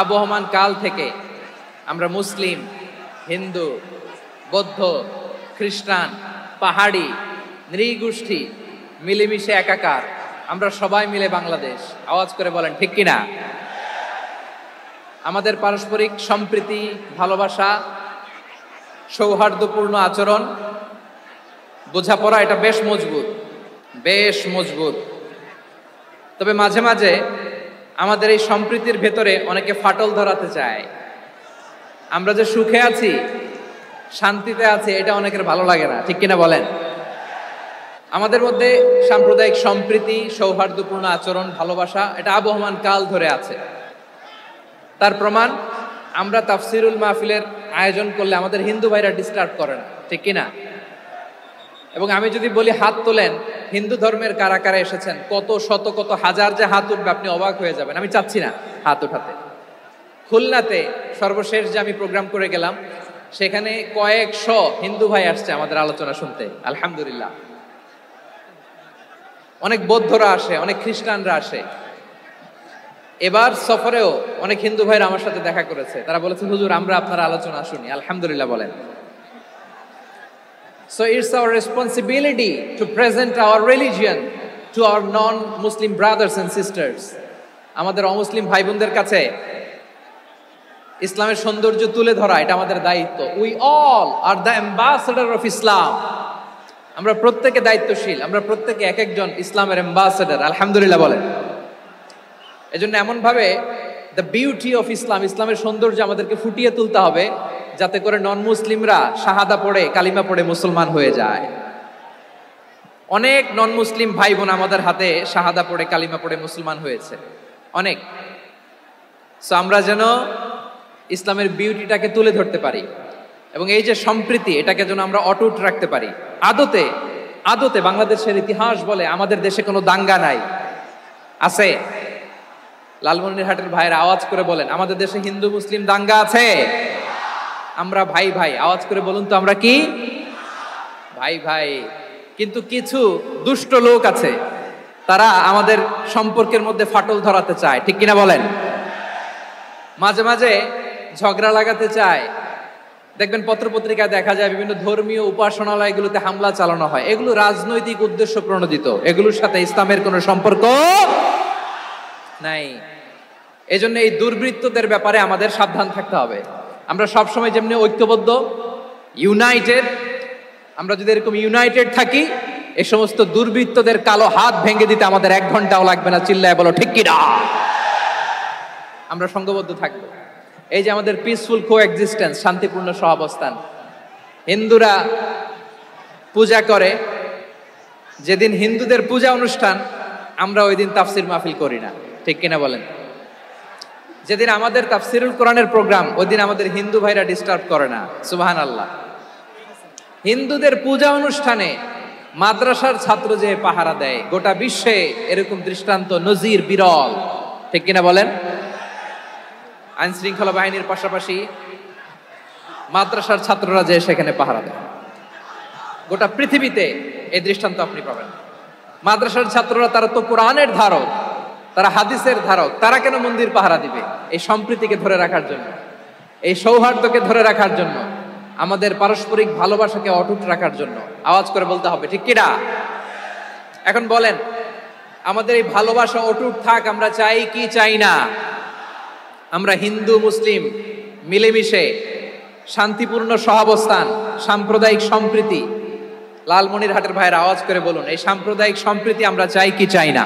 আবহমান কাল থেকে আমরা মুসলিম, হিন্দু, বৌদ্ধ, খ্রিস্টান, পাহাড়ি, নৃগোষ্ঠী মিলেমিশে একাকার, আমরা সবাই মিলে বাংলাদেশ। আওয়াজ করে বলেন ঠিক কিনা? আমাদের পারস্পরিক সম্প্রীতি, ভালোবাসা, সৌহার্দ্যপূর্ণ আচরণ, বোঝাপড়া এটা বেশ মজবুত। তবে মাঝে মাঝে আমাদের এই সম্প্রীতির ভেতরে অনেকে ফাটল ধরাতে চায়। আমরা যে সুখে আছি, শান্তিতে আছি, এটা অনেকের ভালো লাগে না, ঠিক কিনা বলেন? আমাদের মধ্যে সাম্প্রদায়িক সম্প্রীতি, সৌহার্দ্যপূর্ণ আচরণ, ভালোবাসা এটা আবহমান কাল ধরে আছে। তার প্রমাণ, আমরা তাফসিরুল মাহফিলের আয়োজন করলে আমাদের হিন্দু ভাইরা ডিস্টার্ব করে না, ঠিক কিনা? এবং আমি যদি বলি হাত তোলেন, হিন্দু ধর্মের কারা কারা এসেছেন, কত শত কত হাজার যে হাত উঠবে, আপনি অবাক হয়ে যাবেন। আমি চাচ্ছি না হাত উঠাতে। খুলনাতে সর্বশেষ যে আমি প্রোগ্রাম করে গেলাম, সেখানে কয়েকশো হিন্দু ভাই আসছে আমাদের আলোচনা শুনতে, আলহামদুলিল্লাহ। অনেক বৌদ্ধরা আসে, অনেক খ্রিস্টানরা আসে। এবার সফরেও অনেক হিন্দু ভাইরা আমার সাথে দেখা করেছে। তারা বলেছে, হুজুর আমরা আপনার আলোচনা শুনি, আলহামদুলিল্লাহ বলেন। So it's our responsibility to present our religion to our non-Muslim brothers and sisters. আমাদের অমুসলিম ভাই বোনদের কাছে ইসলামের সৌন্দর্য তুলে ধরা এটা আমাদের দায়িত্ব। We all are the ambassador of Islam. আমরা প্রত্যেকে দায়িত্বশীল, আমরা প্রত্যেকে এক একজন ইসলামের অ্যাম্বাসেডর, আলহামদুলিল্লাহ বলেন। এজন্য এমন ভাবে দ্য বিউটি অফ ইসলাম, ইসলামের সৌন্দর্য আমাদেরকে ফুটিয়ে তুলতে হবে, যাতে করে নন মুসলিমরা শাহাদা পড়ে, কালিমা পড়ে মুসলমান হয়ে যায়। অনেক নন মুসলিম ভাই বোন আমাদের হাতে শাহাদা পড়ে, কালিমা পড়ে মুসলমান হয়েছে, অনেক। সো আমরা যেন ইসলামের বিউটিটাকে তুলে ধরতে পারি, এবং এই যে সম্প্রীতি, এটাকে যেন আমরা অটুট রাখতে পারি। আদতে বাংলাদেশের ইতিহাস বলে আমাদের দেশে কোনো দাঙ্গা নাই, আছে? লালমনিরহাটের ভাইয়ের আওয়াজ করে বলেন, আমাদের দেশে হিন্দু মুসলিম দাঙ্গা আছে? আমরা ভাই ভাই, আওয়াজ করে বলুন তো, আমরা কি ভাই ভাই? কিন্তু কিছু দুষ্ট লোক আছে, তারা আমাদের সম্পর্কের মধ্যে ফাটল ধরাতে চায়, ঠিক কিনা বলেন? মাঝে মাঝে ঝগড়া লাগাতে চায়। দেখবেন পত্রপত্রিকায় দেখা যায় বিভিন্ন ধর্মীয় উপাসনালয়গুলোতে হামলা চালানো হয়। এগুলো রাজনৈতিক উদ্দেশ্য প্রণোদিত, এগুলোর সাথে ইসলামের কোনো সম্পর্ক নাই। এজন্য এই দুর্বৃত্তদের ব্যাপারে আমাদের সাবধান থাকতে হবে। আমরা সবসময় যেমনি ঐক্যবদ্ধ, ইউনাইটেড, আমরা যদি এরকম ইউনাইটেড থাকি, এই সমস্ত দুর্বৃত্তদের কালো হাত ভেঙে দিতে আমাদের 1 ঘন্টাও লাগবে না। চিল্লায় বলো ঠিক কিনা? আমরা সংঘবদ্ধ থাকবো। এই যে আমাদের পিসফুল কোএক্সিস্টেন্স, শান্তিপূর্ণ সহাবস্থান। হিন্দুরা পূজা করে, যেদিন হিন্দুদের পূজা অনুষ্ঠান, আমরা ওই দিন তাফসির মাহফিল করি না, ঠিক কিনা বলেন? যেদিন আমাদের তাফসিরুল কোরআনের প্রোগ্রাম, ওই দিন আমাদের হিন্দু ভাইরা ডিস্টার্ব করে না, সুবহানাল্লাহ। হিন্দুদের পূজা অনুষ্ঠানে মাদ্রাসার ছাত্র যে পাহারা দেয়, গোটা বিশ্বে এরকম দৃষ্টান্ত নজির বিরল, ঠিক কিনা বলেন? আইন শৃঙ্খলা বাহিনীর পাশাপাশি মাদ্রাসার ছাত্ররা যে সেখানে পাহারা দেয়, গোটা পৃথিবীতে এই দৃষ্টান্ত আপনি পাবেন। মাদ্রাসার ছাত্ররা, তারা তো কোরআনের ধারক, তারা হাদিসের ধারক, তারা কেন মন্দির পাহারা দিবে? এই সম্প্রীতিকে ধরে রাখার জন্য, এই সৌহার্দ্যকে ধরে রাখার জন্য, আমাদের পারস্পরিক ভালোবাসাকে অটুট রাখার জন্য। আওয়াজ করে বলতে হবে ঠিক কিনা? এখন বলেন, আমাদের এই ভালোবাসা অটুট থাক, আমরা চাই কি চাই না? আমরা হিন্দু মুসলিম মিলেমিশে শান্তিপূর্ণ সহাবস্থান, সাম্প্রদায়িক সম্প্রীতি, লালমনিরহাটের ভাইয়ের আওয়াজ করে বলুন, এই সাম্প্রদায়িক সম্প্রীতি আমরা চাই কি চাই না?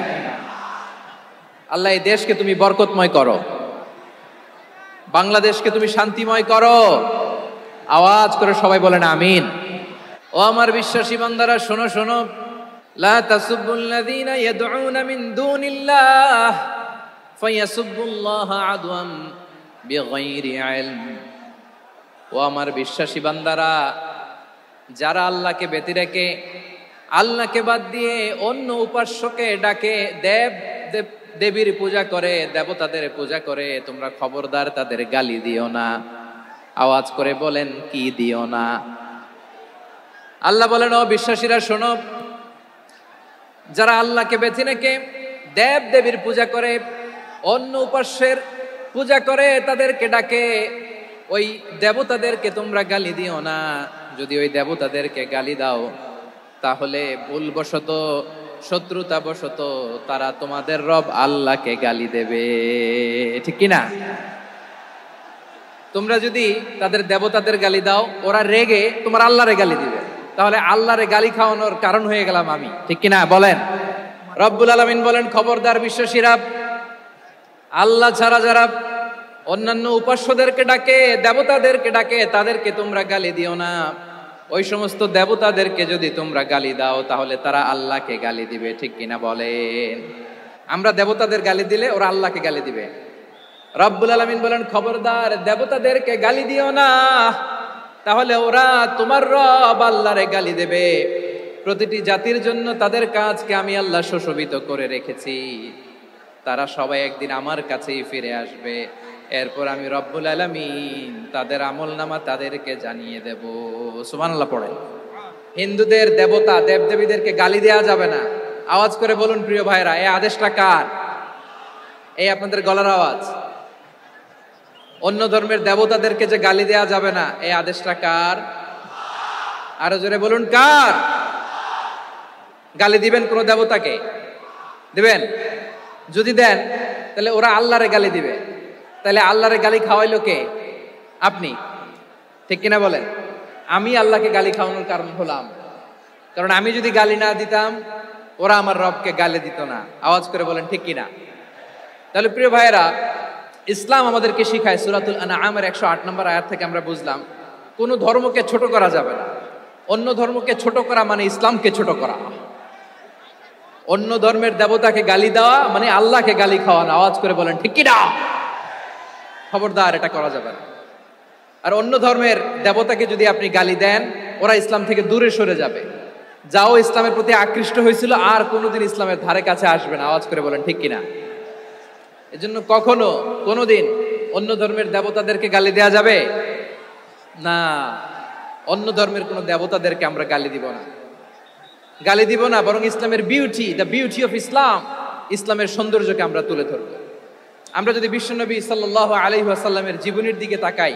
আল্লাহ এই দেশকে তুমি বরকতময় করো, বাংলাদেশকে তুমি শান্তিময় করো। আওয়াজ করে সবাই বলেন আমিন। ও আমার বিশ্বাসী বান্দারা, শোনো শোনো, লা তাসুবুল্লাযীনা ইয়াদউনা মিন দুনিল্লাহ ফায়াসুবুল্লাহা আদওয়াম বিগাইরি ইলম। ও আমার বিশ্বাসী বান্দারা, যারা আল্লাহকে ব্যতি রেখে, আল্লাহকে বাদ দিয়ে অন্য উপাস্যকে ডাকে, দেবীর পূজা করে, দেবতাদের পূজা করে, তোমরা খবরদার তাদের গালি দিও না। আওয়াজ করে বলেন কি দিও না? আল্লাহ বলেন, ও বিশ্বাসীরা শোনো, যারা আল্লাহকে বেছে রেখে দেব দেবীর পূজা করে, অন্য উপাস্যের পূজা করে তাদেরকে ডাকে, ওই দেবতাদেরকে তোমরা গালি দিও না। যদি ওই দেবতাদেরকে গালি দাও তাহলে ভুলবশত, শত্রুতাবশত তারা তোমাদের রব আল্লাহকে গালি দেবে, ঠিক কিনা? তোমরা যদি তাদের দেবতাদের গালি দাও, ওরা রেগে তোমার আল্লাহরে গালি দিবে, তাহলে আল্লাহরে গালি খাওয়ানোর কারণ হয়ে গেলাম আমি, ঠিক কিনা বলেন? রব্বুল আলামিন বলেন, খবরদার বিশ্বাসীরা, আল্লাহ ছাড়া যারা অন্যান্য উপাস্যদেরকে ডাকে, দেবতাদেরকে ডাকে, তাদেরকে তোমরা গালি দিও না। ওই সমস্ত দেবতাদেরকে যদি তোমরা গালি দাও তাহলে তারা আল্লাহকে গালি দিবে, ঠিক কিনা বলেন? আমরা দেবতাদের গালি দিলে ওরা আল্লাহকে গালি দিবে। রব্বুল আলামিন বলেন, খবরদার দেবতাদেরকে গালি দিও না, তাহলে ওরা তোমার রব আল্লাহরে গালি দেবে। প্রতিটি জাতির জন্য তাদের কাজকে আমি আল্লাহ সুশোভিত করে রেখেছি, তারা সবাই একদিন আমার কাছেই ফিরে আসবে। এরপর আমি রব্বুল আলামিন তাদের আমলনামা তাদেরকে জানিয়ে দেব। সুবহানাল্লাহ পড়ে। হিন্দুদের দেবতা দেবদেবীদেরকে গালি দেওয়া যাবে না। আওয়াজ করে বলুন প্রিয় ভাইরা, এই আদেশটা কার? এই আপনাদের গলার আওয়াজ। অন্য ধর্মের দেবতাদেরকে যে গালি দেওয়া যাবে না, এই আদেশটা কার? আরো জোরে বলুন, কার? গালি দিবেন কোন দেবতাকে? দিবেন? যদি দেন তাহলে ওরা আল্লাহরে গালি দিবে, তাহলে আল্লাহরে গালি খাওয়াইলো কে? আপনি, ঠিক কিনা বলেন? আমি আল্লাহকে গালি খাওয়ানোর কারণ হলাম, কারণ আমি যদি গালি না দিতাম ওরা আমার রবকে গালি দিত না। আওয়াজ করে বলেন ঠিক কিনা? তাহলে প্রিয় ভাইয়েরা, ইসলাম আমাদেরকে শিখায়, সূরাতুল আনআমের 108 নম্বর আয়াত থেকে আমরা বুঝলাম কোন ধর্মকে ছোট করা যাবে না। অন্য ধর্মকে ছোট করা মানে ইসলামকে ছোট করা। অন্য ধর্মের দেবতাকে গালি দেওয়া মানে আল্লাহকে গালি খাওয়ানো। আওয়াজ করে বলেন ঠিক কিনা? খবরদার, এটা করা যাবে না। আর অন্য ধর্মের দেবতাকে যদি আপনি গালি দেন, ওরা ইসলাম থেকে দূরে সরে যাবে। যাও ইসলামের প্রতি আকৃষ্ট হয়েছিল আর কোনোদিন ইসলামের ধারে কাছে আসবে না। আওয়াজ করে বলেন ঠিক কিনা? এজন্য কখনো কোনোদিন অন্য ধর্মের দেবতাদেরকে গালি দেয়া যাবে না। অন্য ধর্মের কোনো দেবতাদেরকে আমরা গালি দিব না, গালি দিব না, বরং ইসলামের beauty, the beauty of Islam, ইসলামের সৌন্দর্যকে আমরা তুলে ধরব। আমরা যদি বিশ্বনবী সাল্লাল্লাহু আলাইহি ওয়াসাল্লামের জীবনের দিকে তাকাই,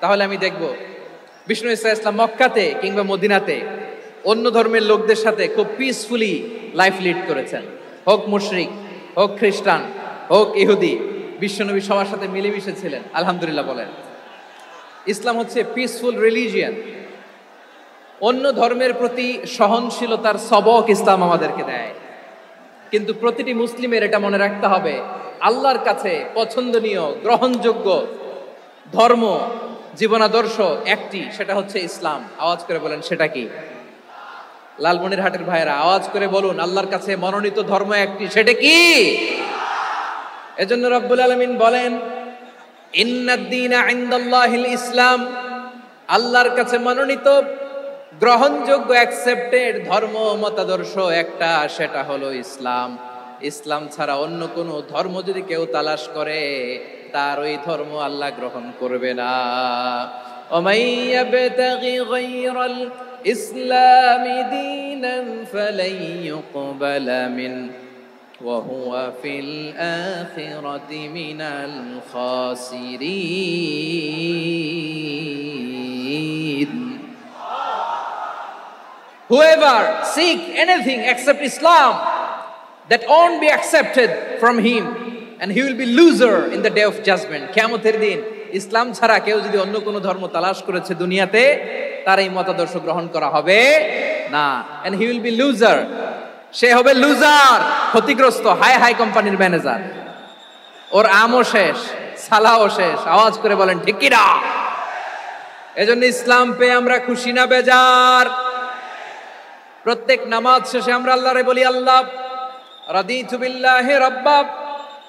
তাহলে আমি দেখব বিষ্ণু ইসলাম মক্কাতে কিংবা মদিনাতে অন্য ধর্মের লোকদের সাথে খুব পিসফুলি লাইফ লিড করেছেন। হোক মুশরিক, হোক খ্রিস্টান, হোক ইহুদি, বিশ্বনবী সবার সাথে মিলেমিশে ছিলেন। আলহামদুলিল্লাহ বলেন। ইসলাম হচ্ছে পিসফুল রিলিজিয়ান। অন্য ধর্মের প্রতি সহনশীলতার সবক ইসলাম আমাদেরকে দেয়। কিন্তু প্রতিটি মুসলিমের এটা মনে রাখতে হবে, আল্লাহর কাছে পছন্দনীয়, গ্রহণযোগ্য ধর্ম, জীবনাদর্শ একটি, সেটা হচ্ছে ইসলাম। আওয়াজ করে বলেন সেটা কি? লালমনিরহাটের ভাইয়েরা আওয়াজ করে বলুন, আল্লাহর কাছে মনোনীত ধর্ম একটি, সেটা কি? এজন্য রব্বুল আলামিন বলেন, ইন্নাদ-দীনা ইনদাল্লাহিল ইসলাম, আল্লাহর কাছে মনোনীত, গ্রহণযোগ্য, অ্যাকসেপ্টেড ধর্ম মতাদর্শ একটা, সেটা হলো ইসলাম। ইসলাম ছাড়া অন্য কোনো ধর্ম যদি কেউ তালাশ করে, তার ওই ধর্ম আল্লাহ গ্রহণ করবে না। ওমাই ইয়াবতাগি গায়রাল ইসলামি দীনান ফালাই ইউকবালা মিন ওয়া হুয়া ফিল আখিরাতি মিনাল খাসিরিন। Whoever seek anything except Islam, that won't be accepted from him, and he will be loser in the day of judgment. কিয়ামতের দিন ইসলাম ছাড়া কেউ যদি অন্য কোনো ধর্ম তালাশ করেছে দুনিয়াতে, তার এই মতাদর্শ গ্রহণ করা হবে না, and he will be loser. সে হবে লুজার, ক্ষতিগ্রস্ত, হাই হাই কোম্পানির ম্যানেজার। ওর আমও শেষ, সালাও শেষ। আওয়াজ করে বলেন ঠিক কি না? এজন্য ইসলাম পেয়ে আমরা খুশি না বেজার? প্রত্যেক নামাজ শেষে আমরা আল্লাহরে বলি, আল্লাহ রাদিতু বিল্লাহি রাব্বা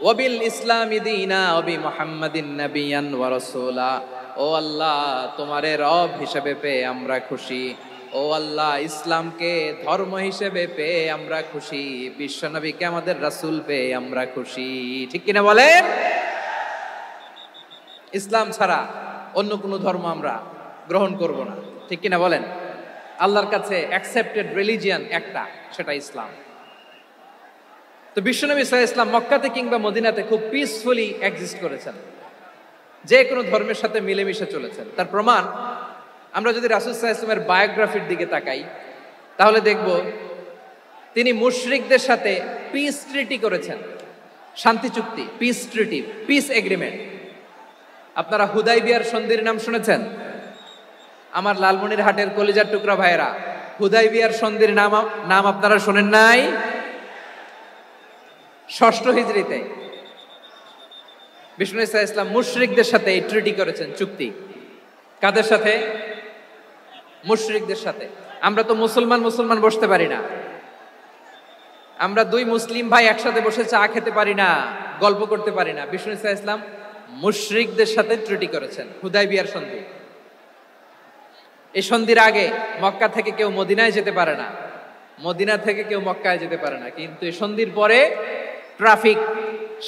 ওয়া বিল ইসলামি দীনা ওয়া বি মুহাম্মাদিন নাবিয়ান ওয়া রাসূলা। ও আল্লাহ, তোমারে রব হিসেবে পেয়ে আমরা খুশি। ও আল্লাহ, ইসলামকে ধর্ম হিসেবে পেয়ে আমরা খুশি। বিশ্বনবীকে আমাদের রাসূল পেয়ে আমরা খুশি। ঠিক কিনা বলেন? ইসলাম ছাড়া অন্য কোনো ধর্ম আমরা গ্রহণ করব না। ঠিক কিনা বলেন? আল্লাহর কাছে অ্যাকসেপ্টেড রিলিজিয়ান একটা, সেটা ইসলাম। তো তো বিশ্বনবী সাল্লাল্লাহু আলাইহি ওয়াসাল্লাম মক্কাতে কিংবা মদিনাতে খুব পিসফুলি এক্সিস্ট করেছেন, যে কোনো ধর্মের সাথে মিলেমিশে চলেছেন। তার প্রমাণ আমরা যদি রাসূল সাল্লাল্লাহু আলাইহি ওয়াসাল্লামের বায়োগ্রাফির দিকে তাকাই, তাহলে দেখব তিনি মুশরিকদের সাথে পিস ট্রিটি করেছেন, শান্তি চুক্তি, পিস ট্রিটি, পিস এগ্রিমেন্ট। আপনারা হুদাইবিয়ার সন্ধির নাম শুনেছেন? আমার লালমনিরহাটের কলিজার টুকরা ভাইয়েরা, হুদাইবিয়ার সন্ধির নাম আপনারা শোনেন নাই? ষষ্ঠ হিজরিতে বিষ্ণু ঈসা ইসলাম মুশরিকদের সাথে এই ট্রিটি করেছেন, চুক্তি। কাদের সাথে? মুশরিকদের সাথে। আমরা তো মুসলমান বসতে পারি না, আমরা দুই মুসলিম ভাই একসাথে বসে চা খেতে পারি না, গল্প করতে পারি না। বিষ্ণু ঈসা ইসলাম মুশরিকদের সাথে ট্রিটি করেছেন, হুদাইবিয়ার সন্ধি। এই সন্ধির আগে মক্কা থেকে কেউ মদিনায় যেতে পারে না, মদিনা থেকে কেউ মক্কায় যেতে পারে না। কিন্তু এই সন্ধির পরে ট্রাফিক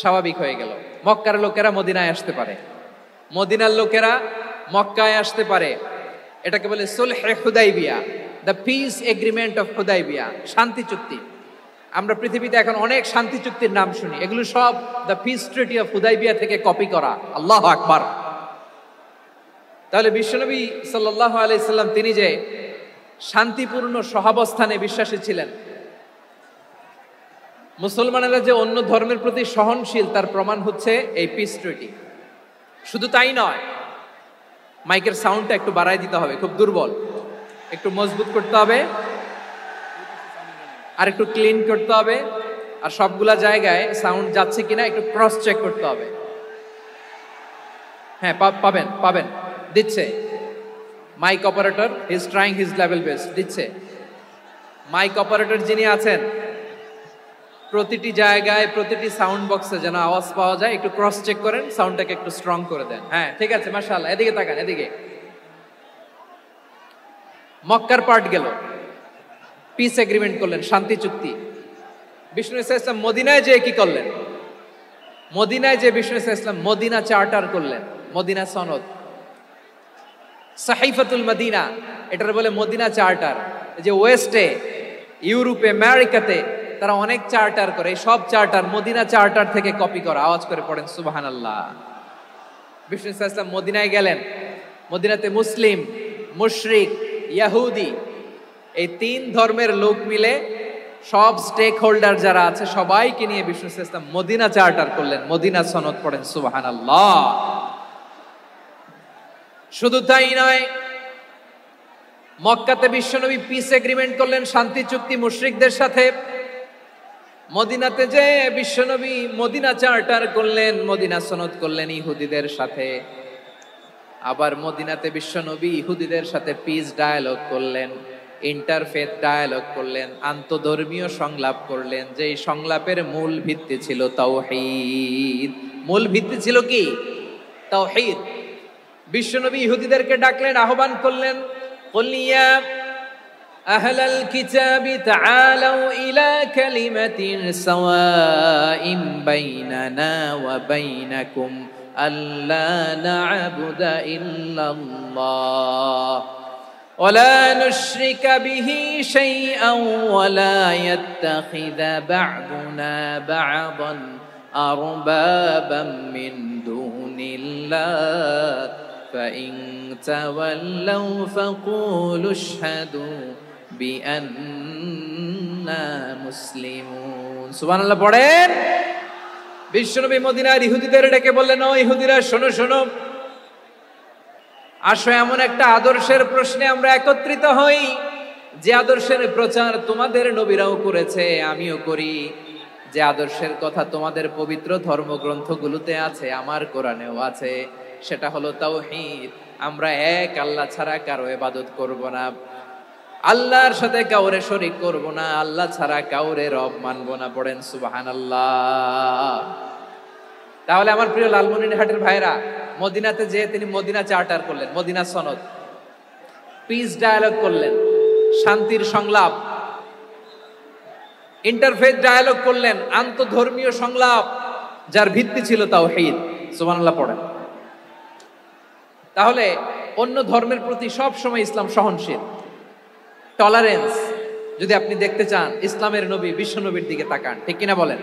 স্বাভাবিক হয়ে গেল, মক্কার লোকেরা মদিনায় আসতে পারে, মদিনার লোকেরা মক্কায় আসতে পারে। এটাকে বলে সুলহে Hudaibiya, the peace agreement of Hudaibiya, শান্তি চুক্তি। আমরা পৃথিবীতে এখন অনেক শান্তি চুক্তির নাম শুনি, এগুলো সব the piece treaty of Hudaibiya থেকে কপি করা। আল্লাহু আকবার। তাহলে বিশ্বনবী সাল্লাল্লাহু আলাইহি সাল্লাম তিনি যে শান্তিপূর্ণ সহাবস্থানে বিশ্বাসী ছিলেন, মুসলমানেরা যে অন্য ধর্মের প্রতি সহনশীল, তার প্রমাণ হচ্ছে এই পিস ট্রিটি। শুধু তাই নয়, মাইকের সাউন্ডটা একটু বাড়াই দিতে হবে, খুব দুর্বল, একটু মজবুত করতে হবে, আর একটু ক্লিন করতে হবে, আর সবগুলা জায়গায় সাউন্ড যাচ্ছে কিনা একটু ক্রস চেক করতে হবে। হ্যাঁ, পাবেন, দিচ্ছে mike operator, is trying his level best, দিচ্ছে। মাইক অপারেটর যিনি আছেন, প্রতিটি জায়গায় প্রতিটি সাউন্ড বক্সে যেন আওয়াজ পাওয়া যায়, একটু ক্রস চেক করেন, সাউন্ডটাকে একটু স্ট্রং করে দেন। হ্যাঁ, ঠিক আছে, মাশাআল্লাহ। এদিকে তাকান, এদিকে। মক্কার পার্ট গেল, পিস এগ্রিমেন্ট করলেন, শান্তি চুক্তি। বিষ্ণু ঈসা ইসলাম মদিনায় যে কি করলেন? মদিনায় যে বিষ্ণু ঈসা ইসলাম মদিনা চার্টার করলেন, মদিনা সনদ, সাহিফাতুল মদিনা, এটার বলে মদিনা চার্টার। যে ওয়েস্টে, ইউরোপে, আমেরিকাতে তারা অনেক চার্টার করে, এই সব চার্টার মদিনা চার্টার থেকে কপি করা। আওয়াজ করে পড়েন সুবহানাল্লাহ। বিষ্ণু ঈসা ইসলাম মদিনায় গেলেন, মদিনাতে মুসলিম, মুশরিক, ইহুদি, এই তিন ধর্মের লোক মিলে সব স্টেক হোল্ডার যারা আছে সবাইকে নিয়ে বিষ্ণু ঈসা ইসলাম মদিনা চার্টার করলেন, মদিনা সনদ। পড়েন সুবহানাল্লাহ। শুধু তাই নয়, মক্কাতে বিশ্বনবী পিস এগ্রিমেন্ট করলেন, শান্তি চুক্তি মুশরিকদের সাথে। মদিনাতে যে বিশ্বনবী মদিনা চার্টার করলেন, মদিনা সনদ করলেন ইহুদিদের সাথে। আবার মদিনাতে বিশ্বনবী ইহুদিদের সাথে পিস ডায়ালগ করলেন, ইন্টারফেথ ডায়ালগ করলেন, আন্তধর্মীয় সংলাপ করলেন। যেই সংলাপের মূল ভিত্তি ছিল তাওহীদ। মূল ভিত্তি ছিল কি? তাওহীদ। বিশ্বনবী ইহুদিদেরকে ডাকলেন, আহ্বান করলেন, কুল ইয়া আহলাল কিতাবি তাআলাউ ইলা কালিমাতিন সাওয়াইন বাইনানা ওয়া বাইনাকুম আল্লা না'বুদা ইল্লাল্লাহ ওয়া লা নুশরিকা বিহি শাইআন ওয়া লা ইয়াত্তাখিযা বা'দুনা বা'দান আরবাবাম মিন দুনিল্লাহ فإن تولوا فقولوا اشهدوا بأننا مسلمون। সুবহানাল্লাহ পড়েন। বিশ্বনবী মদিনার ইহুদিদের ডেকে বললেন, ও ইহুদিরা, শোনো শোনো, আসো এমন একটা আদর্শের প্রশ্নে আমরা একত্রিত হই, যে আদর্শের প্রচার তোমাদের নবীরাও করেছে, আমিও করি, যে আদর্শের কথা তোমাদের পবিত্র ধর্মগ্রন্থগুলোতে আছে, আমার কোরআনেও আছে। সেটা হলো তাওহীদ। আমরা এক আল্লাহ ছাড়া কারো ইবাদত করব না, আল্লাহর সাথে কাউরে শরীক করব না, আল্লাহ ছাড়া কাউরে রব মানব না। পড়েন সুবহানাল্লাহ। তাহলে আমার প্রিয় লালমনিরহাটের ভাইরা, মদিনাতে যে তিনি মদিনা চার্টার করলেন, মদিনা সনদ, পিস ডায়ালগ করলেন, শান্তির সংলাপ, ইন্টারফেথ ডায়ালগ করলেন, আন্তধর্মীয় সংলাপ, যার ভিত্তি ছিল তাওহীদ। সুবহানাল্লাহ পড়েন। তাহলে অন্য ধর্মের প্রতি সব সময় ইসলাম সহনশীল, টলারেন্স। যদি আপনি দেখতে চান ইসলামের নবী বিশ্ব নবীর দিকে তাকান, ঠিক কিনা বলেন?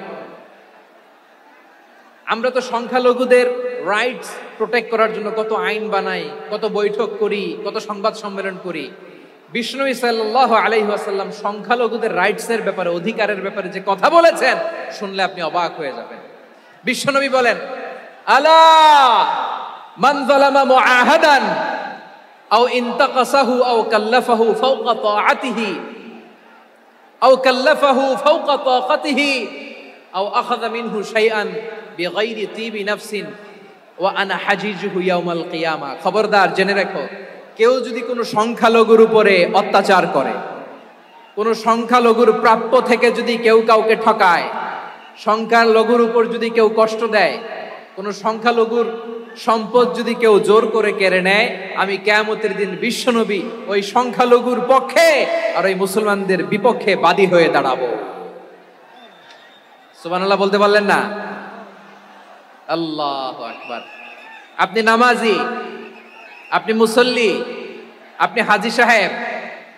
আমরা তো সংখ্যালঘুদের রাইটস প্রোটেক্ট করার জন্য কত আইন বানাই, কত বৈঠক করি, কত সংবাদ সম্মেলন করি। বিষ্ণু সাল্লাল্লাহু আলাইহি ওয়াসাল্লাম সংখ্যালঘুদের রাইটসের ব্যাপারে, অধিকারের ব্যাপারে যে কথা বলেছেন, শুনলে আপনি অবাক হয়ে যাবেন। বিশ্বনবী বলেন, আলা মান যালামা মুআহাদান আও ইনতাকাসাহু আও কাল্লাফাহু ফাওকা তাআতিহি আও কাল্লাফাহু ফাওকা তাকাতিহি আও আখাযা মিনহু শাইআন বিগাইরি তিবি নাফসিন ওয়া আনা হাজিজুহু ইয়াউমাল কিয়ামা। খবরদার, জেনে রাখো, কেউ যদি কোনো সংখ্যালঘুর উপরে অত্যাচার করে, কোনো সংখ্যালঘুর প্রাপ্য থেকে যদি কেউ কাউকে ঠকায়, সংখ্যালঘুর উপর যদি কেউ কষ্ট দেয়, কোনো সংখ্যালঘুর সম্পদ যদি কেউ জোর করে কেড়ে নেয়, আমি কিয়ামতের দিন বিশ্বনবী ওই সংখ্যালঘুর পক্ষে আর ওই মুসলমানদের বিপক্ষে বাদী হয়ে দাঁড়াবো। সুবহানাল্লাহ বলতে পারলেন না? আল্লাহু আকবার। আপনি নামাজি, আপনি মুসল্লি, আপনি হাজী সাহেব,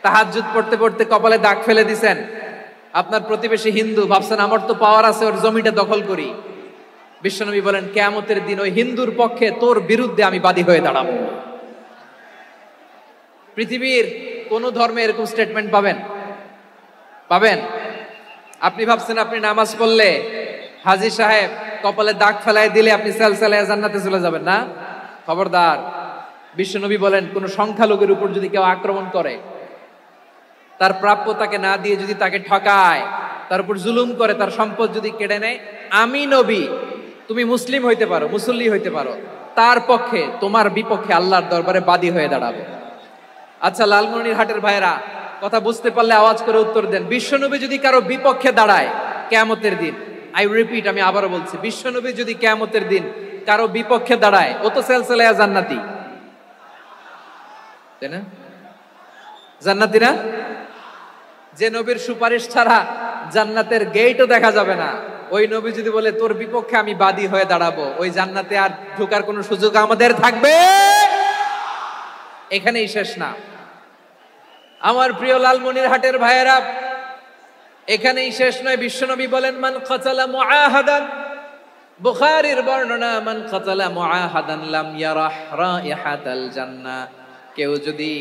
তাহাজ্জুদ পড়তে পড়তে কপালে দাগ ফেলে দিছেন, আপনার প্রতিবেশী হিন্দু, ভাবছেন আমার তো পাওয়ার আছে, ওর জমিটা দখল করি। বিশ্বনবী বলেন, কিয়ামতের দিন ওই হিন্দুর পক্ষে তোর বিরুদ্ধে আমি বাদী হয়ে দাঁড়াবো। পৃথিবীর কোন ধর্মে এরকম স্টেটমেন্ট পাবেন? পাবেন? আপনি ভাবছেন আপনি নামাজ পড়লে হাজী সাহেব কপালে দাগ ফেলায় দিলে আপনি সেলসেলায় জান্নাতে চলে যাবেন না? খবরদার। বিশ্বনবী বলেন, কোন সংখ্যালঘুর উপর যদি কেউ আক্রমণ করে, তার প্রাপ্য তাকে না দিয়ে যদি তাকে ঠকায়, তার উপর জুলুম করে, তার সম্পদ যদি কেড়ে নেয়, আমি নবী, তুমি মুসলিম হইতে পারো, মুসল্লি হইতে পারো, তার পক্ষে তোমার বিপক্ষে আল্লাহর দরবারে বাদী হয়ে দাঁড়াবো। আচ্ছা, লালমনিরহাটের ভাইরা, কথা বুঝতে পারলে আওয়াজ করে উত্তর দেন। বিশ্বনবী যদি কারো বিপক্ষে দাঁড়ায় কিয়ামতের দিন, আই রিপিট, আমি আবারও বলছি, বিশ্বনবী যদি কিয়ামতের দিন কারো বিপক্ষে দাঁড়ায়, ও তো সেলসেলায়া জান্নাতি, তাই না? জান্নাতি না? যে নবীর সুপারিশ ছাড়া জান্নাতের গেটও দেখা যাবে না, ওই নবী যদি বলে তোর বিপক্ষে আমি বাদী হয়ে দাঁড়াবো, ওই জান্নাতে আর ঢোকার কোনো সুযোগ আমাদের থাকবে? এখানেই শেষ না আমার প্রিয় লালমনিরহাটের ভাইয়েরা, এখানেই শেষ নয়। বিশ্বনবী বলেন, মান কাতালা মুআহাদান, বুখারীর বর্ণনা, মান কাতালা মুআহাদান লাম ইয়ারাহ রাইহাতাল জান্নাহ। কেউ যদি,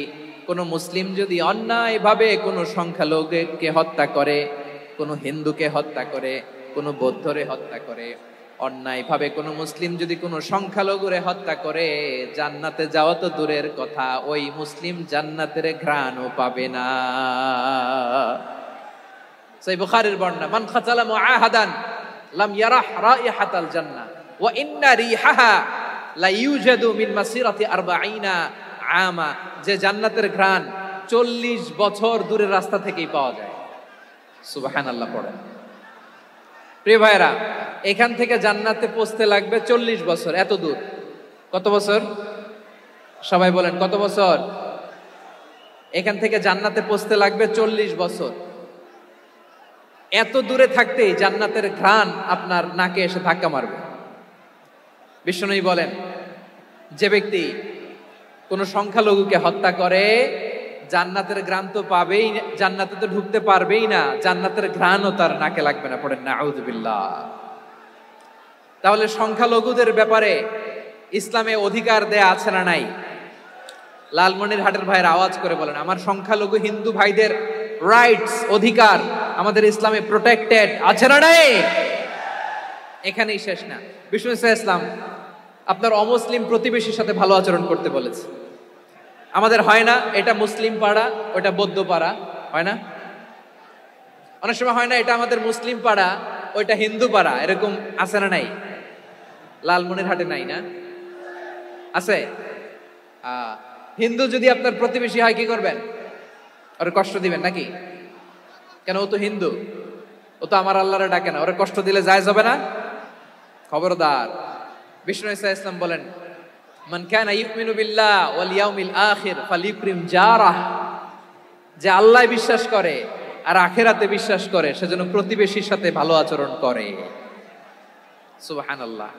কোন মুসলিম যদি অন্যায়ভাবে কোনো সংখ্যালঘুকে হত্যা করে, কোনো হিন্দুকে হত্যা করে, কোনো বৌদ্ধরে হত্যা করে, অন্যায়ভাবে কোনো মুসলিম যদি কোনো সংখ্যালঘুরে হত্যা করে, জান্নাতে যাওয়া তো দূরের কথা, ওই মুসলিম জান্নাতের ঘ্রাণও পাবে না। সহিহ বুখারীর বর্ণনা, মান কাতালা মুআহাদান লাম ইয়ারাহ রাইহাতাল জান্নাহ ওয়া ইন্না রিহাহা লা ইউজাদু মিন মাসিরাতি 40 আমা। যে জান্নাতের ঘ্রাণ 40 বছর দূরের রাস্তা থেকেই পাওয়া যায়। সুবহানাল্লাহ পড়েন। প্রিয় ভাইরা, এখান থেকে জান্নাতে পৌঁছতে লাগবে 40 বছর। এত দূর, কত বছর? সবাই বলেন, কত বছর? এখান থেকে জান্নাতে পৌঁছতে লাগবে 40 বছর। এত দূরে থাকতেই জান্নাতের ঘ্রাণ আপনার নাকে এসে ধাক্কা মারবে। বিশ্বনবী বলেন, যে ব্যক্তি কোন সংখ্যালঘুকে হত্যা করে, জান্নাতের ঘ্রাণ তো পাবেই, জান্নাতে তো ঢুকতে পারবেই না, জান্নাতের ঘ্রাণও তার নাকে লাগবে না। পড়েন নাউযুবিল্লাহ। তাহলে সংখ্যালঘুদের ব্যাপারে ইসলামে অধিকার দেয়া আছে না নাই? লালমনিরহাটের ভাইয়ের আওয়াজ করে বলেন, আমার সংখ্যালঘু হিন্দু ভাইদের রাইটস, অধিকার আমাদের ইসলামে প্রোটেক্টেড আছে না নাই? এখানেই শেষ না। বিষ্ণু ইসলাম আপনার অমুসলিম প্রতিবেশীর সাথে ভালো আচরণ করতে বলেছে। আমাদের হয় না, এটা মুসলিম পাড়া, ওটা বৌদ্ধ পাড়া, হয় না? অনেক সময় হয় না, এটা আমাদের মুসলিম পাড়া, ওইটা হিন্দু পাড়া, এরকম আছে না নাই? লালমনিরহাটে নাই না? আছে? হিন্দু যদি আপনার প্রতিবেশী হয়, কি করবেন? ওরে কষ্ট দিবেন নাকি? কেন? ও তো হিন্দু, ও তো আমার আল্লাহরে ডাকে না, ওরে কষ্ট দিলে জায়েজ হবে না? খবরদার। বিষ্ণু ইসলাম বলেন, মান কানা ইউমিনু বিল্লাহ ওয়াল ইয়াউমিল আখির ফালিউকরিম জারাহ। যে আল্লাহ বিশ্বাস করে আর আখিরাতে বিশ্বাস করে, সেজন্য প্রতিবেশীর সাথে ভালো আচরণ করে। সুবহানাল্লাহ।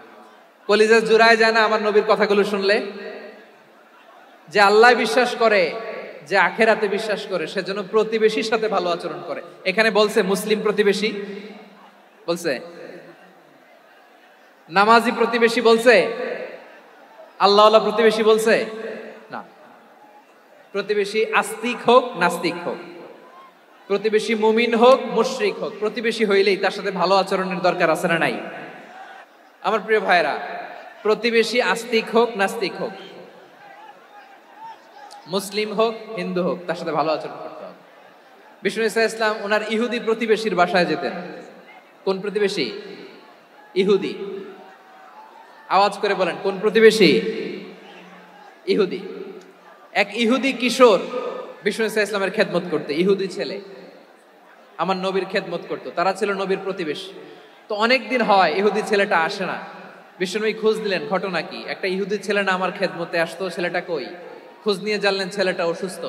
কলিজা জুড়ায় যায় না আমার নবীর কথাগুলো শুনলে? যে আল্লাহ বিশ্বাস করে, যে আখিরাতে বিশ্বাস করে, সেজন্য প্রতিবেশীর সাথে ভালো আচরণ করে। এখানে বলছে মুসলিম প্রতিবেশী, বলছে নামাজি প্রতিবেশী বলছে? আল্লাহওয়ালা প্রতিবেশী বলছে? না। প্রতিবেশী আস্তিক হোক নাস্তিক হোক, প্রতিবেশী মুমিন হোক মুশরিক হোক, প্রতিবেশী হইলেই তার সাথে ভালো আচরণের দরকার আছে না নাই? আমার প্রিয় ভাইরা, প্রতিবেশী আস্তিক হোক নাস্তিক হোক, মুসলিম হোক হিন্দু হোক, তার সাথে ভালো আচরণ করতে হবে। বিষ্ণু ইসা ইসলাম ওনার ইহুদি প্রতিবেশীর বাসায় যেতেন। কোন প্রতিবেশী? ইহুদি। আওয়াজ করে বলেন, কোন প্রতিবেশী? ইহুদি। এক ইহুদি কিশোর বিষ্ণু ইসা ইসলামের খেদমত করতে, ইহুদি ছেলে আমার নবীর খেদমত করতো, তারা ছিল নবীর প্রতিবেশী। তো অনেকদিন হয় ইহুদি ছেলেটা আসে না। বিশ্বনবী খোঁজ দিলেন, ঘটনা কি? একটা ইহুদি ছেলে না আমার খেদমতে আসতো, ছেলেটা কই? খোঁজ নিয়ে জানলেন ছেলেটা অসুস্থ।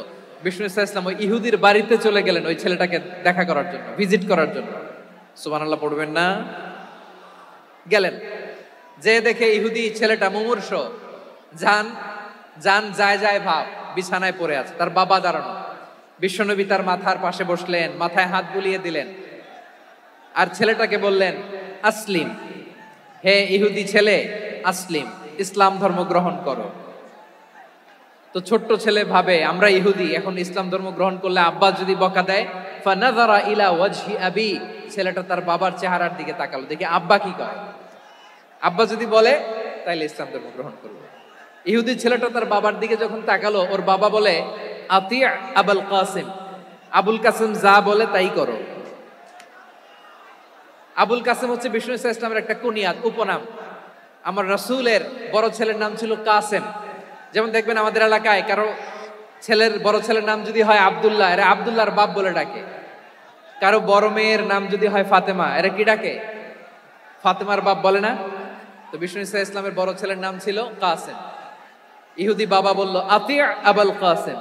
বিষ্ণু ইসা ইসলাম ওই ইহুদির বাড়িতে চলে গেলেন ওই ছেলেটাকে দেখা করার জন্য, ভিজিট করার জন্য। সুবহানাল্লাহ পড়বেন না? গেলেন, যে দেখে ইহুদি ছেলেটা মুমূর্ষ, জান জান যায় যায় ভাব, বিছানায় পড়ে আছে, তার বাবা দাঁড়ানো। বিশ্বনবী তার মাথার পাশে বসলেন, মাথায় হাত বুলিয়ে দিলেন, আর ছেলেটাকে বললেন, আসলিম, হে ইহুদি ছেলে, আসলিম, ইসলাম ধর্ম গ্রহণ করো। তো ছোট্ট ছেলে ভাবে আমরা ইহুদি, এখন ইসলাম ধর্ম গ্রহণ করলে আব্বা যদি বকা দেয়, ফানাযারা ইলা ওয়াজহি আবি, ছেলেটা তার বাবার চেহারার দিকে তাকালো, দেখি আব্বা কি কয়। আব্বা যদি বলে তাইলে ইসলাম ধর্ম গ্রহণ করবে। ইহুদি ছেলেটা তার বাবার দিকে যখন তাকালো, ওর বাবা বলে, আতি আবুল কাসিম, আবুল কাসিম যা বলে তাই করো। আবুল কাসিম হচ্ছে বিষ্ণু ইসা ইসলামের একটা কুনিয়াত, উপনাম। আমার রাসূলের বড় ছেলের নাম ছিল কাসেম। যেমন দেখবেন আমাদের এলাকায় কারো ছেলের বড় ছেলের নাম যদি হয় আব্দুল্লাহ, এরা আব্দুল্লাহর বাপ বলে ডাকে। কারো বড় মেয়ের নাম যদি হয় ফাতেমা, এরা কি ডাকে? ফাতেমার বাপ বলে না? তো বিষ্ণু ইসা ইসলামের বড় ছেলের নাম ছিল কাসেম। ইহুদি বাবা বলল, আতি আবুল কাসেম,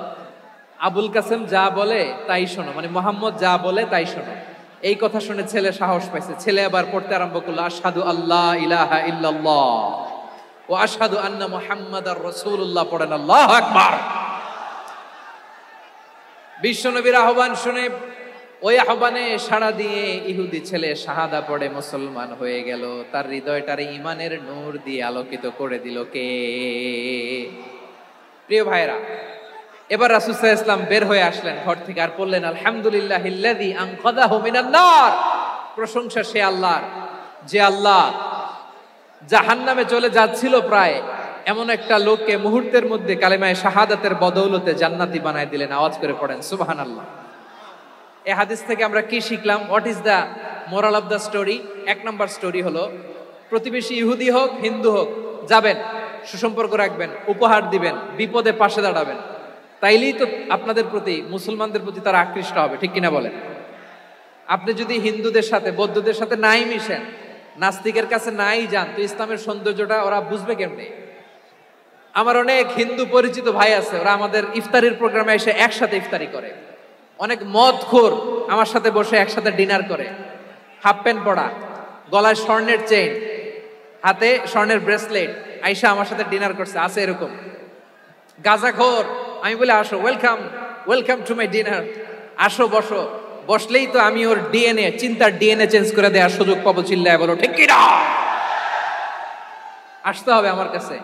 আবুল কাসেম যা বলে তাই শোনো, মানে মোহাম্মদ যা বলে তাই শোনো। এই কথা শুনে ছেলে সাহস পাইছে, ছেলে আবার পড়তে আরম্ভ করলো, আশহাদু আল্লাহ ইলাহা ইল্লাল্লাহ ও আশহাদু আন্না মুহাম্মাদার রাসূলুল্লাহ, পড়েন আল্লাহু আকবার। বিশ্বনবীর আহ্বান শুনে, ওই আহ্বানে সাড়া দিয়ে ইহুদি ছেলে শাহাদা পড়ে মুসলমান হয়ে গেল। তার হৃদয়টারে ঈমানের নূর দিয়ে আলোকিত করে দিল কে? প্রিয় ভাইরা, এবার রাসূল সাল্লাল্লাহু আলাইহি ওয়াসাল্লাম বের হয়ে আসলেন ঘর থেকে, আর বললেন, আলহামদুলিল্লাহিল্লাযী আনকাযাহু মিনান নার, প্রশংসা সে আল্লাহর, যে আল্লাহ জাহান্নামে চলে যাচ্ছিল প্রায় এমন একটা লোককে মুহূর্তের মধ্যে কালেমায়ে শাহাদাতের বদৌলতে জান্নাতি বানায় দিলেন। আওয়াজ করে পড়েন সুবহানাল্লাহ। এই হাদিস থেকে আমরা কি শিখলাম? What is the moral of the story? এক নম্বর স্টোরি হলো, প্রতিবেশী ইহুদি হোক হিন্দু হোক, যাবেন, সুসম্পর্ক রাখবেন, উপহার দিবেন, বিপদে পাশে দাঁড়াবেন, তাইলেই তো আপনাদের প্রতি, মুসলমানদের প্রতি তারা আকৃষ্ট হবে, ঠিক কিনা বলেন? আপনি যদি হিন্দুদের সাথে বৌদ্ধদের সাথে নাই মিশেন, নাস্তিকের কাছে নাই যান, তো ইসলামের সৌন্দর্যটা ওরা বুঝবে কেমনে? আমার অনেক হিন্দু পরিচিত ভাই আছে, ওরা আমাদের ইফতারির প্রোগ্রামে এসে একসাথে ইফতারি করে। অনেক মদখোর আমার সাথে বসে একসাথে ডিনার করে, হাফ প্যান্ট পরা, গলায় স্বর্ণের চেইন, হাতে স্বর্ণের ব্রেসলেট, আইসা আমার সাথে ডিনার করছে, আছে এরকম। গাঁজাখোর, আমি বলে আসো, welcome welcome to my dinner, আসো বসো, বসলেই তো আমি ওর ডিএনএ, চিন্তার ডিএনএ চেঞ্জ করে দেওয়ার সুযোগ পাবো। চিল্লায় বলো ঠিক কি না? আসতে হবে আমার কাছে।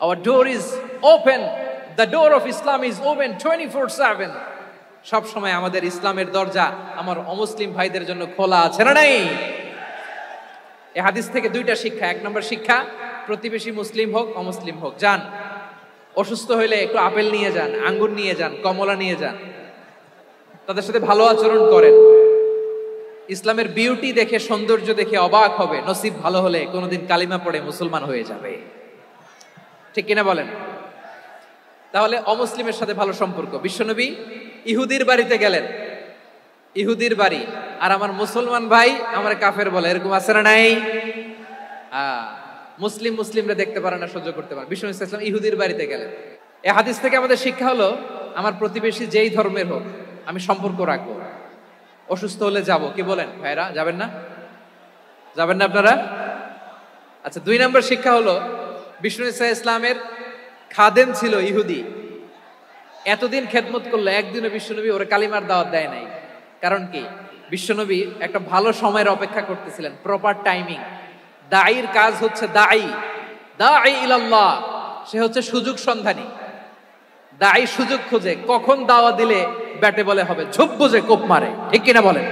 Our door is open, the door of Islam is open 24/7। সব সময় আমাদের ইসলামের দরজা আমার অমুসলিম ভাইদের জন্য খোলা আছে না নাই? এই হাদিস থেকে দুইটা শিক্ষা। এক নম্বর শিক্ষা, প্রতিবেশী মুসলিম হোক অমুসলিম হোক, যান, অসুস্থ হইলে একটু আপেল নিয়ে যান, আঙ্গুর নিয়ে যান, কমলা নিয়ে যান, তাদের সাথে ভালো আচরণ করেন। ইসলামের বিউটি দেখে, সৌন্দর্য দেখে অবাক হবে, নসিব ভালো হলে কোনোদিন কালিমা পড়ে মুসলমান হয়ে যাবে, ঠিক কিনা বলেন? তাহলে অমুসলিমের সাথে ভালো সম্পর্ক। বিশ্বনবী ইহুদির বাড়িতে গেলেন, ইহুদির বাড়ি, আর আমার মুসলমান ভাই আমার কাফের বলে, এরকম আছে না নাই? মুসলিম মুসলিমরা দেখতে পারে না, সহ্য করতে পারে। বিশ্বনবী সাল্লাল্লাহু আলাইহি ওয়াসাল্লাম ইহুদির বাড়িতে গেলেন। এই হাদিস থেকে আমাদের শিক্ষা হলো, আমার প্রতিবেশী যেই ধর্মের হোক আমি সম্পর্ক রাখবো। অসুস্থ হলে যাব, কি বলেন ভাইরা? যাবেন না? যাবেন না আপনারা? আচ্ছা, দুই নম্বর শিক্ষা হলো, বিষ্ণু ইসা ইসলামের খাদেম ছিল ইহুদি, এতদিন খেদমত করলো, একদিনও বিশ্বনবী ওরা কালিমার দাওয়াত দেয় নাই। কারণ কি? বিশ্বনবী একটা ভালো সময়ের অপেক্ষা করতেছিলেন, প্রপার টাইমিং, দাঈর কাজ হচ্ছে দাঈ ইলাল্লাহ, সে হচ্ছে সুযোগ সন্ধানী। দাঈ সুযোগ খোঁজে, কখন দাওয়া দিলে ব্যাটে বলে হবে, ঝোপ বুঝে কোপ মারে, ঠিক কিনা বলেন?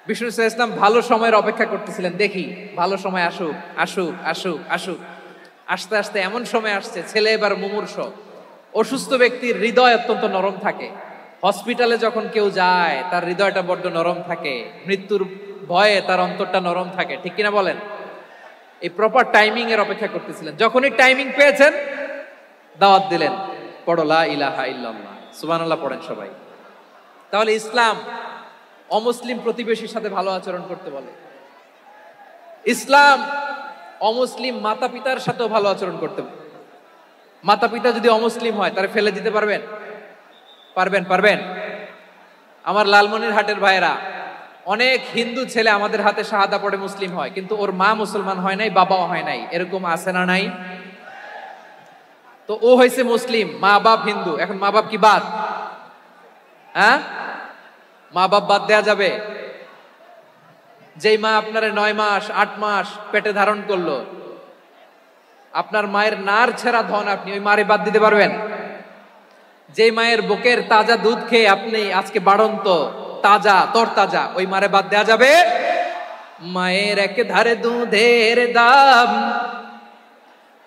বিষ্ণু সাল্লাল্লাহু আলাইহি ওয়াসাল্লাম ভালো সময়ের অপেক্ষা করতেছিলেন, দেখি ভালো সময় আসুক আসুক আসুক আসুক। আস্তে আস্তে এমন সময় আসছে, ছেলে এবার মুমূর্ষ। অসুস্থ ব্যক্তির হৃদয় অত্যন্ত নরম থাকে। হসপিটালে যখন কেউ যায় তার হৃদয়টা বড্ড নরম থাকে, মৃত্যুর ভয়ে তার অন্তরটা নরম থাকে, ঠিক কিনা বলেন? এই প্রপার টাইমিং এর অপেক্ষা করতেছিলেন। যখনই টাইমিং পেয়েছেন দাওয়াত দিলেন, পড়ো লা ইলাহা ইল্লাল্লাহ, সুবহানাল্লাহ পড়েন সবাই। তাহলে ইসলাম অমুসলিম প্রতিবেশীর সাথে ভালো আচরণ করতে বলে। ইসলাম অমুসলিম মাতা পিতার সাথেও ভালো আচরণ করতে বলে। মাতা পিতা যদি অমুসলিম হয় তাহলে ফেলে দিতে পারবেন? পারবেন? আমার লালমনিরহাটের ভাইয়েরা, অনেক হিন্দু ছেলে আমাদের হাতে শাহাদা পড়ে মুসলিম হয়, কিন্তু ওর মা মুসলমান হয় নাই, বাবাও হয় নাই। এরকম আছে না নাই? তো ও হয়েছে মুসলিম, মা বাপ হিন্দু, এখন মা বাপ কি বাদ? হ্যাঁ, মা বাপ বাদ দেয়া যাবে? যেই মা আপনারে 9 মাস 8 মাস পেটে ধারণ করলো, আপনার মায়ের নার ছেঁড়া ধন, আপনি ওই মারে বাদ দিতে পারবেন? যেই মায়ের বুকের তাজা দুধ খেয়ে আপনি আজকে বাড়ন্ত তাজা তরতাজা, ওই মারে বাদ দেয়া যাবে? মায়ের এক ধারে দুধের দাম,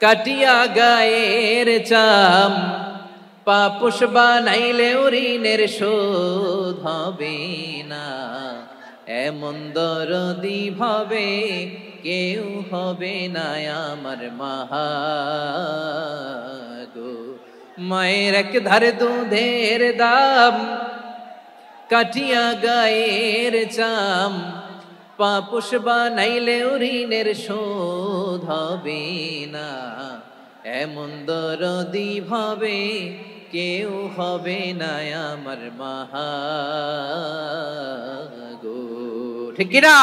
কাটিয়া গায়ের চাম, পাপুষ বানাইলে ঋণের শোধ হবে না, এমন দরদি ভাবে কেউ হবে না আমার মাহা গো। মায়ের এক ধারে দুধের দাম, কাটিয়া গায়ের চাম, পাপুষ বানাইলে ঋণের শোধ হবে না, এমন দরদি ভাবে কেউ হবে না আমার মাহা গো, ঠিক কিনা?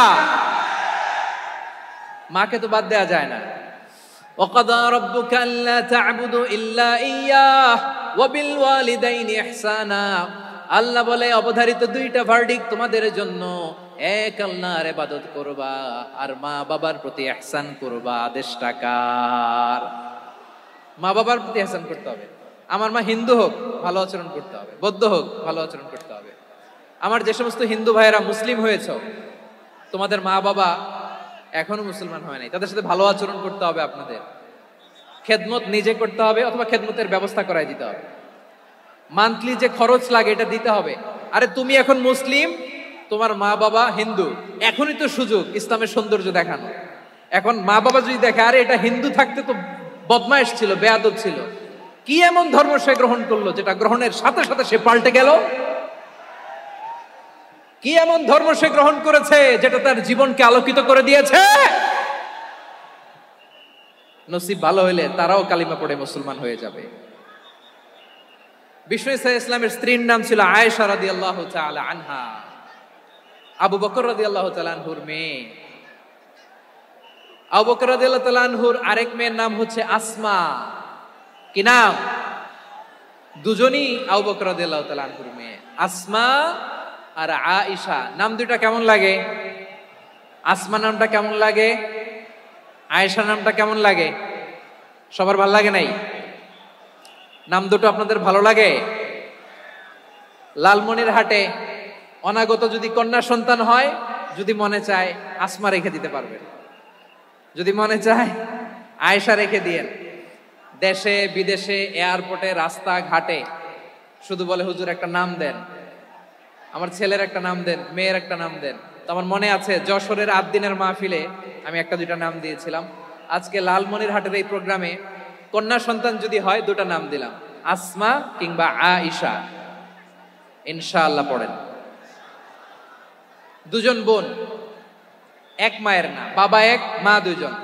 মাকে তো বাদ দেয়া যায় না। وَقَضَى رَبُّكَ أَلَّا تَعْبُدُوا إِلَّا إِيَّاهُ وَبِالْوَالِدَيْنِ إِحْسَانًا। আল্লাহ বলে অবধারিত দুইটা ভার্ডিক্ট তোমাদের জন্য, এক আল্লাহর ইবাদত করবা আর মা বাবার প্রতি ইহসান করবা। আদেশটা কার? মা বাবার প্রতি ইহসান করতে হবে। আমার মা হিন্দু হোক ভালো আচরণ করতে হবে, বৌদ্ধ হোক ভালো আচরণ করতে হবে। আমার যে সমস্ত হিন্দু ভাইয়েরা মুসলিম হয়েছে, তোমাদের মা বাবা এখনো মুসলমান হয় নাই, তাদের সাথে ভালো আচরণ করতে হবে। আপনাদের খেদমত নিজে করতে হবে অথবা খেদমতের ব্যবস্থা করাই দিতে হবে। মান্থলি যে খরচ লাগে এটা দিতে হবে। আরে তুমি এখন মুসলিম, তোমার মা বাবা হিন্দু, এখনই তো সুযোগ ইসলামের সৌন্দর্য দেখানো। এখন মা বাবা যদি দেখে আরে এটা হিন্দু থাকতে তো বদমাইশ ছিল, বেয়াদব ছিল, কি এমন ধর্ম সে গ্রহণ করলো যেটা গ্রহণের সাথে সাথে সে পাল্টে গেল? কি এমন ধর্ম সে গ্রহণ করেছে যেটা তার জীবনকে আলোকিত করে দিয়েছে? নসিব ভালো হইলে তারাও কালিমা পড়ে মুসলমান হয়ে যাবে। বিষ্ণু ইসলামের স্ত্রীর নাম ছিল আয়েশা রাদিয়াল্লাহু তাআলা আনহা, আবু বকর রাদিয়াল্লাহু তাআলা আনহুর মেয়ে। আবু বকর রাদিয়াল্লাহু তাআলা আনহুর আরেক মেয়ের নাম হচ্ছে আসমা। কি নাম? দুজনই আবু বকর রাদিয়াল্লাহু তাআলা আনহুর মেয়ে, আসমা আর আয়েশা। নাম দুইটা কেমন লাগে? আসমা নামটা কেমন লাগে? আয়েশা নামটা কেমন লাগে? সবার ভালো লাগে নাই? নাম দুটো আপনাদের ভালো লাগে? লালমনিরহাটে অনাগত যদি কন্যা সন্তান হয়, যদি মনে চায় আসমা রেখে দিতে পারবেন, যদি মনে চায় আয়েশা রেখে দিয়েন। দেশে বিদেশে এয়ারপোর্টে রাস্তা ঘাটে শুধু বলে হুজুর একটা নাম দেন, আমার ছেলের একটা নাম দেন, মেয়ের একটা নাম দেন। তো আমার মনে আছে যশোরের আদ্দিনের মাহফিলে আমি একটা দুইটা নাম দিয়েছিলাম। আজকে লালমনিরহাটের এই প্রোগ্রামে কন্যা সন্তান যদি হয় দুটা নাম দিলাম, আসমা কিংবা আয়েশা। ইনশাআল্লাহ পড়েন। দুজন বোন, এক মায়ের নাম, বাবা এক মা দুইজন।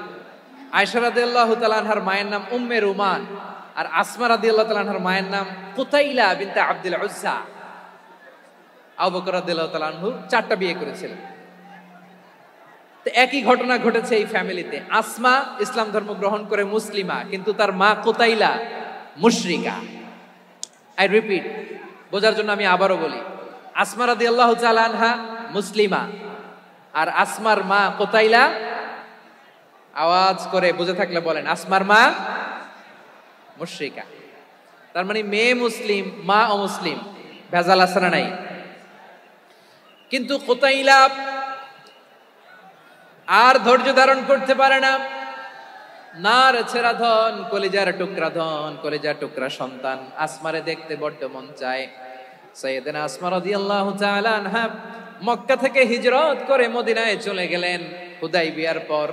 আয়েশা রাদিয়াল্লাহু তাআলা আনহার মায়ের নাম উম্মে রুমান, আর আসমা রাদিয়াল্লাহু তাআলা আনহার মায়ের নাম কুতাইলা বিনতে আব্দুল উজ্জা। আবু বকর রাদিয়াল্লাহু তাআলা আনহু 4টা বিয়ে করেছিলেন। তো একই ঘটনা ঘটেছে এই ফ্যামিলিতে। আসমা ইসলাম ধর্ম গ্রহণ করে মুসলিমা, কিন্তু তার মা কুতাইলা মুশরিকা। আই রিপিট, বোঝার জন্য আমি আবারও বলি, আসমা রাদিয়াল্লাহু তাআলা আনহা মুসলিমা, আর আসমার মা কুতাইলা আওয়াজ করে বুঝে থাকলে বলেন, আসমার মা মুশরিকা। তার মানে মেয়ে মুসলিম, মা অমুসলিম, ভেজাল আছে না নাই? কিন্তু কুতাইলা আর ধৈর্য ধারণ করতে পারে না। নার ছেড়া ধন, কলিজার টুকরা ধন, কলিজার টুকরা সন্তান আসমারে দেখতে বড্ড মন চায়। সাইয়েদনা আসমা রাদিয়াল্লাহু তাআলা আনহা মক্কা থেকে হিজরত করে মদিনায় চলে গেলেন। হুদাইবিয়ার পর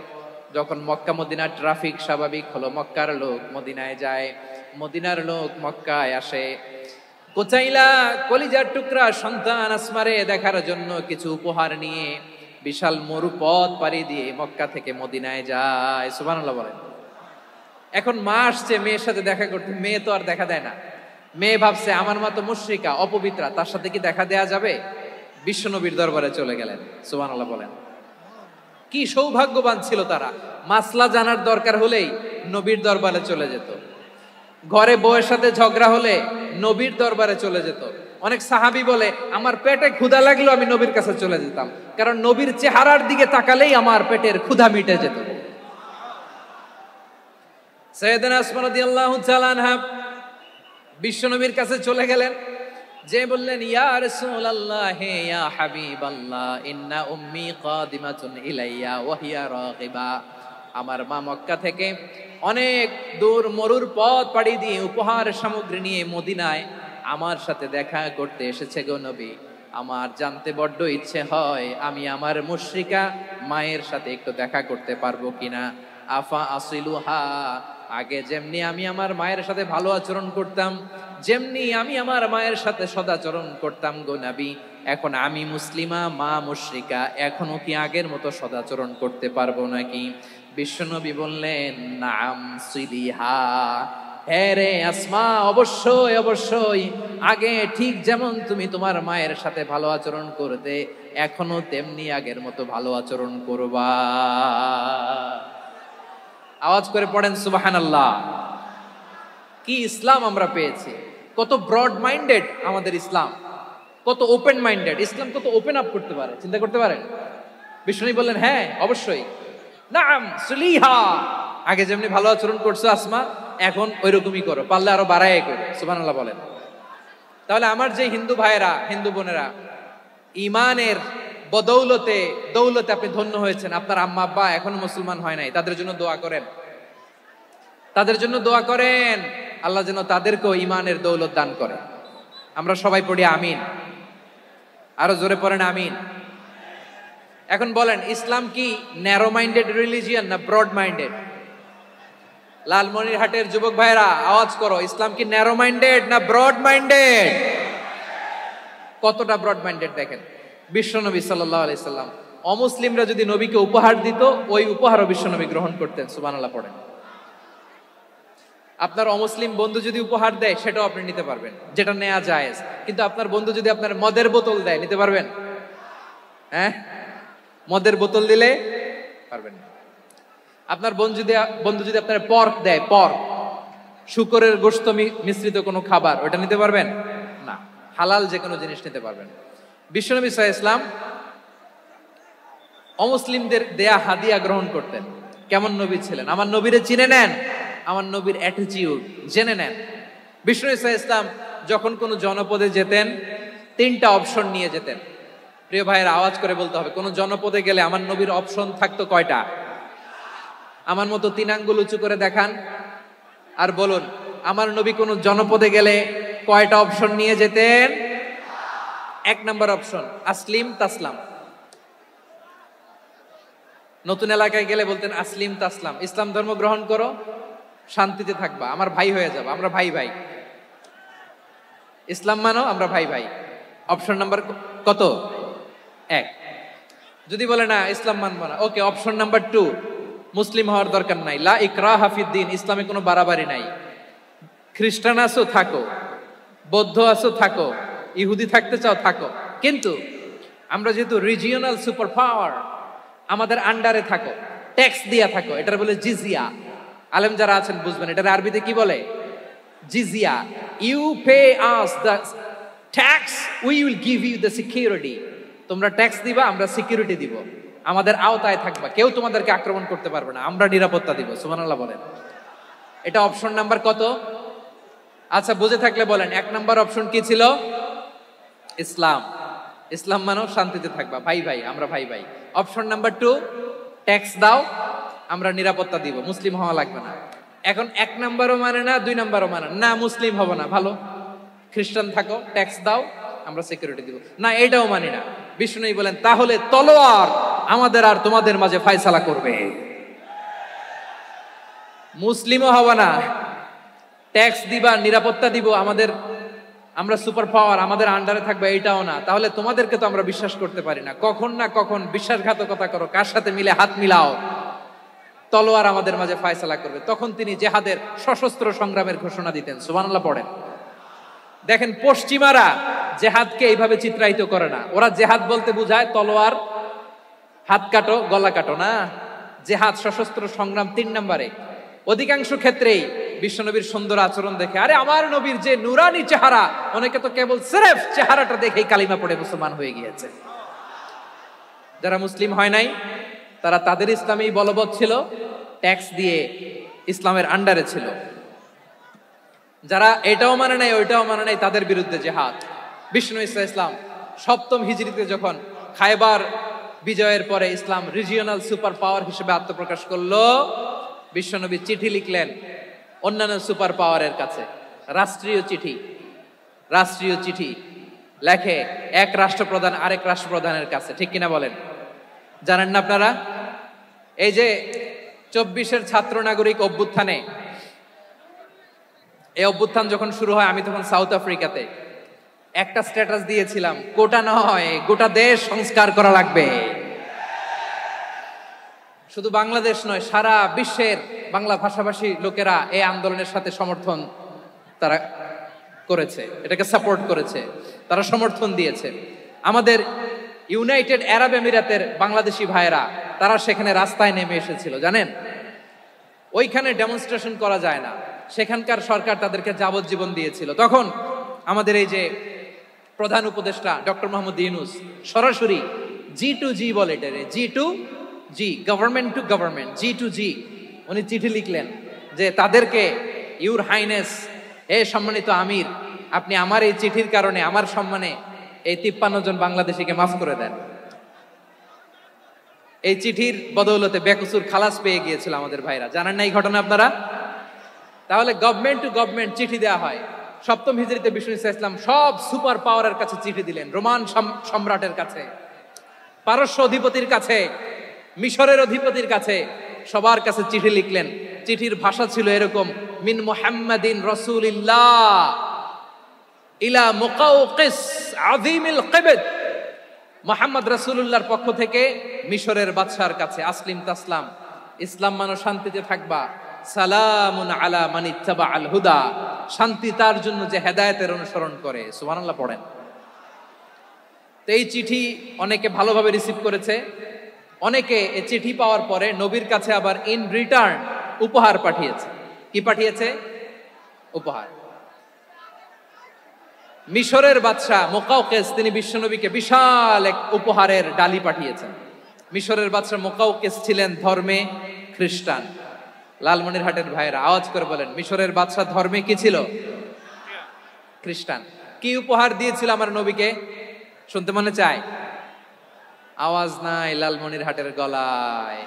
যখন মক্কা মদিনার ট্রাফিক স্বাভাবিক হলো, মক্কার লোক মদিনায় যায়, মদিনার লোক মক্কায় আসে। কুচাইলা কলিজার টুকরা সন্তান আসমারে দেখার জন্য কিছু উপহার নিয়ে বিশাল মরু পথ পাড়ি দিয়ে মক্কা থেকে মদিনায় যায়। সুবহানাল্লাহ বলেন। এখন মা আসছে মেয়ের সাথে দেখা করতে, মেয়ে তো আর দেখা দেয় না। মেয়ে ভাবছে আমার মা তো মুশরিকা, অপবিত্রা, তার সাথে কি দেখা দেয়া যাবে? বিশ্বনবীর দরবারে চলে গেলেন। সুবহানাল্লাহ বলেন। কি সৌভাগ্যবান ছিল তারা, মাসলা জানার দরকার হলেই নবীর দরবারে চলে যেত। ঘরে বউয়ের সাথে ঝগড়া হলে নবীর দরবারে চলে যেত। অনেক সাহাবী বলে আমার পেটে ক্ষুধা লাগলো আমি নবীর কাছে চলে যেতাম, কারণ নবীর চেহারার দিকে তাকালেই আমার পেটের ক্ষুধা মিটে যেত। সাইয়েদনা আসমা রাদিয়াল্লাহু তাআলা আনহা বিশ্বনবীর কাছে চলে গেলেন, যে বললেন ইয়া রাসূলুল্লাহ ইয়া হাবিবাল্লাহ ইন্না উম্মি কাদিমাতুন ইলাইয়া ওয়া হিয়া রাগিবা। আমার মা মক্কা থেকে অনেক দূর মরুর পথ পাড়ি দিয়ে উপহার সামগ্রী নিয়ে মদিনায় আমার সাথে দেখা করতে এসেছে গো নবী। আমার জানতে বড্ড ইচ্ছে হয় আমি আমার মুশরিকা মায়ের সাথে একটু দেখা করতে পারবো কিনা। আফা আসিলুহা, আগে যেমনি আমি আমার মায়ের সাথে ভালো আচরণ করতাম, যেমনি আমি আমার মায়ের সাথে সদাচরণ করতাম গো নবী, এখন আমি মুসলিমা মা মুশরিকা, এখনো কি আগের মতো সদাচরণ করতে পারবো নাকি? বিশ্বনবী বললেন নাম সিলিহা, হ্যাঁ রে আসমা, অবশ্যই অবশ্যই, আগে ঠিক যেমন তুমি তোমার মায়ের সাথে ভালো আচরণ করতে, এখনো তেমনি আগের মতো ভালো আচরণ করবা। আওয়াজ করে পড়েন সুবহানাল্লাহ। কি ইসলাম আমরা পেয়েছি! কত ব্রড মাইন্ডেড আমাদের ইসলাম, কত ওপেন মাইন্ডেড ইসলাম, কত ওপেন আপ করতে পারে, চিন্তা করতে পারেন। বিষ্ণু বললেন হ্যাঁ অবশ্যই, নাম সুলিহা, আগে যেমনি ভালো আচরণ করছো আসমা, এখন ওইরকমই করো, পারলে আরো বাড়াই করো। সুবহানাল্লাহ বলেন। তাহলে আমার যে হিন্দু ভাইয়েরা, হিন্দু বোনেরা ইমানের বদৌলতে দৌলতে আপনি ধন্য হয়েছেন, আপনার আম্মা আব্বা এখনো মুসলমান হয় নাই, তাদের জন্য দোয়া করেন, তাদের জন্য দোয়া করেন, আল্লাহ যেন তাদেরকেও ইমানের দৌলত দান করে। আমরা সবাই পড়ি আমিন, আরো জোরে পড়েন আমিন। এখন বলেন ইসলাম কি ন্যারো মাইন্ডেড রিলিজিয়ান না ব্রড মাইন্ডেড? লালমনিরহাটের যুবক ভাইরা আওয়াজ করো, ইসলাম কি ন্যারো মাইন্ডেড না ব্রড মাইন্ডেড? কতটা ব্রড মাইন্ডেড দেখেন। বিশ্বনবী সাল্লাল্লাহু আলাইহি সাল্লাম অমুসলিমরা যদি নবীকে উপহার দিত, ওই উপহারও বিশ্বনবী গ্রহণ করতেন। সুবহানাল্লাহ পড়েন। আপনার অমুসলিম বন্ধু যদি উপহার দেয় সেটাও আপনি নিতে পারবেন, যেটা নেওয়া জায়েজ। কিন্তু আপনার বন্ধু যদি আপনার মদের বোতল দেয়, নিতে পারবেন? হ্যাঁ, মদের বোতল দিলে পারবেন না। আপনার বন্ধু যদি আপনার পর্ক দেয়, পর্ক, শুকরের গোশত মিশ্রিত কোনো খাবার, ওটা নিতে পারবেন না। হালাল যে কোনো জিনিস নিতে পারবেন। বিশ্বনবী সাল্লাল্লাহু আলাইহি ওয়াসাল্লাম অমুসলিমদের দেয়া হাদিয়া গ্রহণ করতেন। কেমন নবী ছিলেন? আমার নবীরে চিনে নেন, আমার নবীর অ্যাটিটিউড জেনে নেন। বিশ্বনবী সাল্লাল্লাহু আলাইহি ওয়াসাল্লাম যখন কোনো জনপদে যেতেন, 3টা অপশন নিয়ে যেতেন। প্রিয় ভাইয়ের আওয়াজ করে বলতে হবে, কোন জনপদে গেলে আমার নবীর অপশন থাকতো কয়টা? আমার মতো 3 আঙ্গুল উঁচু করে দেখান আর বলুন, আমার নবী কোন জনপদে গেলে কয়টা অপশন নিয়ে যেতেন? 1 নম্বর অপশন আসলিম তাসলাম। নতুন এলাকায় গেলে বলতেন আসলিম তাসলাম, ইসলাম ধর্ম গ্রহণ করো, শান্তিতে থাকবা, আমার ভাই হয়ে যাবে, আমরা ভাই ভাই, ইসলাম মানো, আমরা ভাই ভাই। অপশন নাম্বার কত? 1। যদি বলে না ইসলাম মানবো না, ওকে, অপশন নাম্বার 2, মুসলিম হওয়ার দরকার নাই, লা ইকরাহা ফিদ্দিন, ইসলামে কোনো বাড়াবাড়ি নাই। খ্রিস্টান আছো থাকো, বৌদ্ধ আছো থাকো, ইহুদি থাকতে চাও থাকো, কিন্তু আমরা যেহেতু রিজিওনাল সুপার পাওয়ার, আমাদের আন্ডারে থাকো, ট্যাক্স দিয়া থাকো, এটার বলে জিজিয়া। আলেম যারা আছেন বুঝবেন, এটার আরবিতে কি বলে? জিজিয়া। You pay us the tax, we will give you the security. তোমরা ট্যাক্স দিবা, আমরা সিকিউরিটি দিব। আমাদের আওতায় থাকবা, কেউ তোমাদেরকে আক্রমণ করতে পারবে না, আমরা নিরাপত্তা দিব। সুবহানাল্লাহ বলেন। এটা অপশন নাম্বার কত? আচ্ছা বুঝে থাকলে বলেন, 1 নাম্বার অপশন কি ছিল? ইসলাম। ইসলাম মানো শান্তিতে থাকবা, ভাই ভাই, আমরা ভাই ভাই। অপশন নাম্বার 2, ট্যাক্স দাও, আমরা নিরাপত্তা দিব, মুসলিম হওয়া লাগবে না। এখন 1 নাম্বারও মানে না, 2 নাম্বারও মানে না, মুসলিম হবো না, ভালো, খ্রিস্টান থাকো, ট্যাক্স দাও, আমরা সিকিউরিটি দিব না, এটাও মানি না। বিষ্ণু বলেন তাহলে তলোয়ার আমাদের আর তোমাদের মাঝে ফয়সালা করবে। মুসলিমও হবো না, ট্যাক্স দিবা, নিরাপত্তা দিব, আমরা সুপার পাওয়ার, আমাদের আন্ডারে থাকবে, এটাও না। তাহলে তোমাদেরকে তো আমরা বিশ্বাস করতে পারি না, কখন না কখন বিশ্বাসঘাতকতা করো, কার সাথে মিলে হাত মিলাও, তলোয়ার আমাদের মাঝে ফয়সালা করবে। তখন তিনি জেহাদের সশস্ত্র সংগ্রামের ঘোষণা দিতেন। সুবহানাল্লাহ পড়েন। দেখেন পশ্চিমারা জেহাদকে এইভাবে চিত্রায়িত করে না, ওরা জেহাদ বলতে বোঝায় তলোয়ার, হাত কাটো, গলা কাটো না। জেহাদ সশস্ত্র সংগ্রাম 3 নম্বরে। অধিকাংশ ক্ষেত্রেই বিশ্বনবীর সুন্দর আচরণ দেখে, আরে আমার নবীর যে নুরানি চেহারা, অনেকে তো কেবল সিরেফ চেহারাটা দেখেই কালিমা পড়ে মুসলমান হয়ে গিয়েছে। যারা মুসলিম হয় নাই তারা তাদের ইসলামেই বলবৎ ছিল, ট্যাক্স দিয়ে ইসলামের আন্ডারে ছিল। যারা এটাও মানে নাই ওইটাও মানে নাই, তাদের বিরুদ্ধে জেহাদ। বিষ্ণু ইসলাম 7ম হিজরিতে যখন খায়বার বিজয়ের পরে ইসলাম রিজিওনাল সুপার পাওয়ার হিসেবে আত্মপ্রকাশ করলো, বিশ্বনবী চিঠি লিখলেন অন্যান্য সুপার পাওয়ারের কাছে, রাষ্ট্রীয় চিঠি লেখে এক রাষ্ট্রপ্রধান আরেক রাষ্ট্রপ্রধানের কাছে, ঠিক কিনা বলেন? জানেন না আপনারা? এই যে 24-এর ছাত্র নাগরিক অভ্যুত্থানে, এই অভ্যুত্থান যখন শুরু হয়, আমি তখন সাউথ আফ্রিকাতে, একটা স্ট্যাটাস দিয়েছিলাম, কোটা নয় গোটা দেশ সংস্কার করা লাগবে। শুধু বাংলাদেশ নয়, সারা বিশ্বের বাংলা ভাষাভাষী লোকেরা এই আন্দোলনের সাথে সমর্থন তারা করেছে, এটাকে সাপোর্ট করেছে, তারা সমর্থন দিয়েছে। আমাদের ইউনাইটেড আরব আমিরাতের বাংলাদেশি ভাইয়েরা, তারা সেখানে রাস্তায় নেমে এসেছিল, জানেন? ওইখানে ডেমনস্ট্রেশন করা যায় না, সেখানকার সরকার তাদেরকে যাবজ্জীবন দিয়েছিল। তখন আমাদের এই যে প্রধান উপদেষ্টা ডক্টর মোহাম্মদ ইউনূস সরাসরি G2G বলে, এটারে G2G, government to government, G2G, উনি চিঠি লিখলেন যে তাদেরকে, ইউর হাইনেস, হে সম্মানিত আমির, আপনি আমার এই চিঠির কারণে আমার সম্মানে এই 53 জন বাংলাদেশিকে মাফ করে দেন। এই চিঠির বদৌলতে বেকসুর খালাস পেয়ে গিয়েছিল আমাদের ভাইরা, জানেন না এই ঘটনা আপনারা? তাহলে গভর্নমেন্ট টু গভর্নমেন্ট চিঠি দেওয়া হয়। 7ম হিজরিতে বিষ্ণু ইসলাম সব সুপার পাওয়ারের কাছে চিঠি দিলেন, রোমান সম্রাটের কাছে, পারস্য অধিপতির কাছে, মিশরের অধিপতির কাছে, সবার কাছে চিঠি লিখলেন। চিঠির ভাষা ছিল এরকম, মিন মুহাম্মাদিন রাসূলিল্লাহ ইলা মুকাওকিস আযীমিল কিবত, মুহাম্মদ রাসূলুল্লাহর পক্ষ থেকে মিশরের বাদশার কাছে, আসলিম তাসলাম, ইসলাম মানো শান্তিতে থাকবা, সালামুন আলা মান ইত্তাবাআল হুদা, শান্তি তার জন্য যে হেদায়েতের অনুসরণ করে। সুবহানাল্লাহ পড়েন। তো এই চিঠি অনেকে ভালোভাবে রিসিভ করেছে, অনেকে এই চিঠি পাওয়ার পরে নবীর কাছে আবার ইন রিটার্ন উপহার পাঠিয়েছে। কি পাঠিয়েছে? উপহার। মিশরের বাদশা মুকাওকিস, তিনি বিশ্বনবীকে বিশাল এক উপহারের ডালি পাঠিয়েছেন। মিশরের বাদশা মুকাওকিস ছিলেন ধর্মে খ্রিস্টান। লালমনিরহাটের ভাইয়েরা আওয়াজ করে বলেন, মিশরের বাদশা ধর্মে কি ছিল? খ্রিস্টান। কি উপহার দিয়েছিল আমার নবীকে? শুনতে মনে চায়? আওয়াজ নাই লালমনিরহাটের গলায়,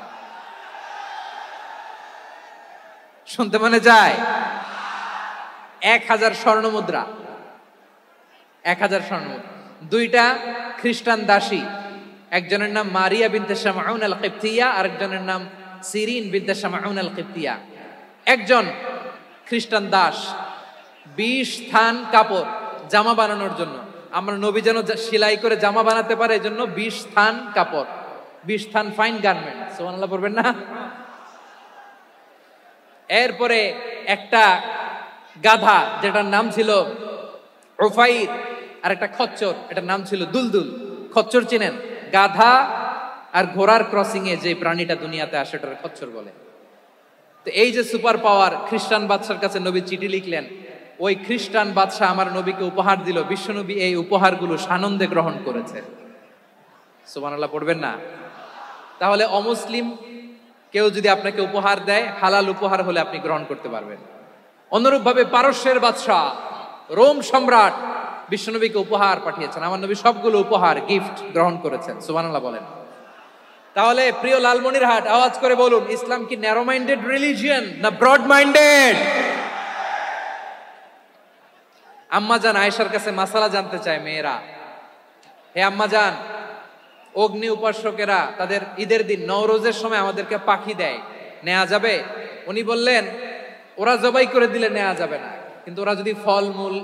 শুনতে মনে যায়? 1000 স্বর্ণ মুদ্রা, 1000 স্বর্ণ মুদ্রা। 2টা খ্রিস্টান দাসী, একজনের নাম মারিয়া বিনতে শামউন আল কিবতিয়া, আরেকজনের নাম সিরিন বিনতে শামউন আল কিবতিয়া। একজন খ্রিস্টান দাস 20 থান কাপড় জামা বানানোর জন্য, আমরা নবী যেন সেলাই করে জামা বানাতে পারে, এজন্য 20 থান কাপড়, 20 থান ফাইন গার্মেন্ট। সুবহানাল্লাহ পড়বেন না? এরপরে একটা গাধা, যেটার নাম ছিল উফাইর, আর একটা খচ্চর, এটার নাম ছিল দুলদুল। খচ্চর চিনেন? গাধা আর ঘোড়ার ক্রসিং এ যে প্রাণীটা দুনিয়াতে আসে, ওটার খচ্চর বলে। তো এই যে সুপার পাওয়ার খ্রিস্টান বাদশার কাছে নবী চিঠি লিখলেন, ওই খ্রিস্টান বাদশা আমার নবীকে উপহার দিল, বিশ্বনবী এই উপহারগুলো সানন্দে গ্রহণ করেছে। সুবহানাল্লাহ পড়বেন না? তাহলে অমুসলিম কেউ যদি আপনাকে উপহার দেয়, হালাল উপহার হলে আপনি গ্রহণ করতে পারবেন। অনুরূপভাবে পারস্যের বাদশাহ, রোম সম্রাট বিশ্বনবীকে উপহার পাঠিয়েছেন। আমার নবী সবগুলো উপহার, গিফট গ্রহণ করেছেন। সুবহানাল্লাহ বলেন। তাহলে প্রিয় লালমনিরহাট, আওয়াজ করে বলুন, ইসলাম কি ন্যারো মাইন্ডেড রিলিজিয়ন না ব্রড মাইন্ডেড? আম্মাজান আয়েশার কাছে মাসালা জানতে চায় মেয়েরা, হে আম্মাজান, অগ্নি উপাসকেরা তাদের ঈদের দিন নওরোজের সময় আমাদেরকে পাখি দেয়, নেওয়া যাবে? উনি বললেন, ওরা জবাই করে দিলে নেওয়া যাবে না, কিন্তু ওরা যদি ফলমূল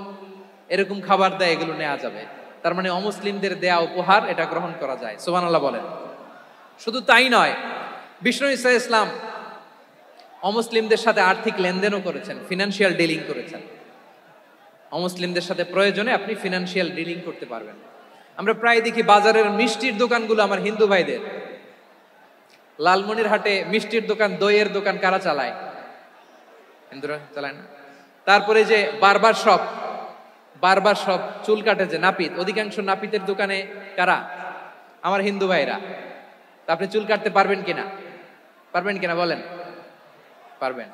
এরকম খাবার দেয় এগুলো নেওয়া যাবে। তার মানে অমুসলিমদের দেয়া উপহার এটা গ্রহণ করা যায়। সুবহানাল্লাহ বলেন। শুধু তাই নয়, বিষ্ণু ঈসা ইসলাম অমুসলিমদের সাথে আর্থিক লেনদেনও করেছেন, ফিনান্সিয়াল ডিলিং করেছেন। অমুসলিমদের সাথে প্রয়োজনে আপনি ফিনান্সিয়াল ডিলিং করতে পারবেন। আমরা প্রায় দেখি বাজারের মিষ্টির দোকানগুলো আমার হিন্দু ভাইদের। লালমনিরহাটে মিষ্টির দোকান, দইয়ের দোকান কারা চালায়? হিন্দুরা চালায় না। তারপরে যে বারবার শপ, চুল কাটে যে নাপিত, অধিকাংশ নাপিতের দোকানে কারা? আমার হিন্দু ভাইরা। তা আপনি চুল কাটতে পারবেন কিনা বলেন? পারবেন।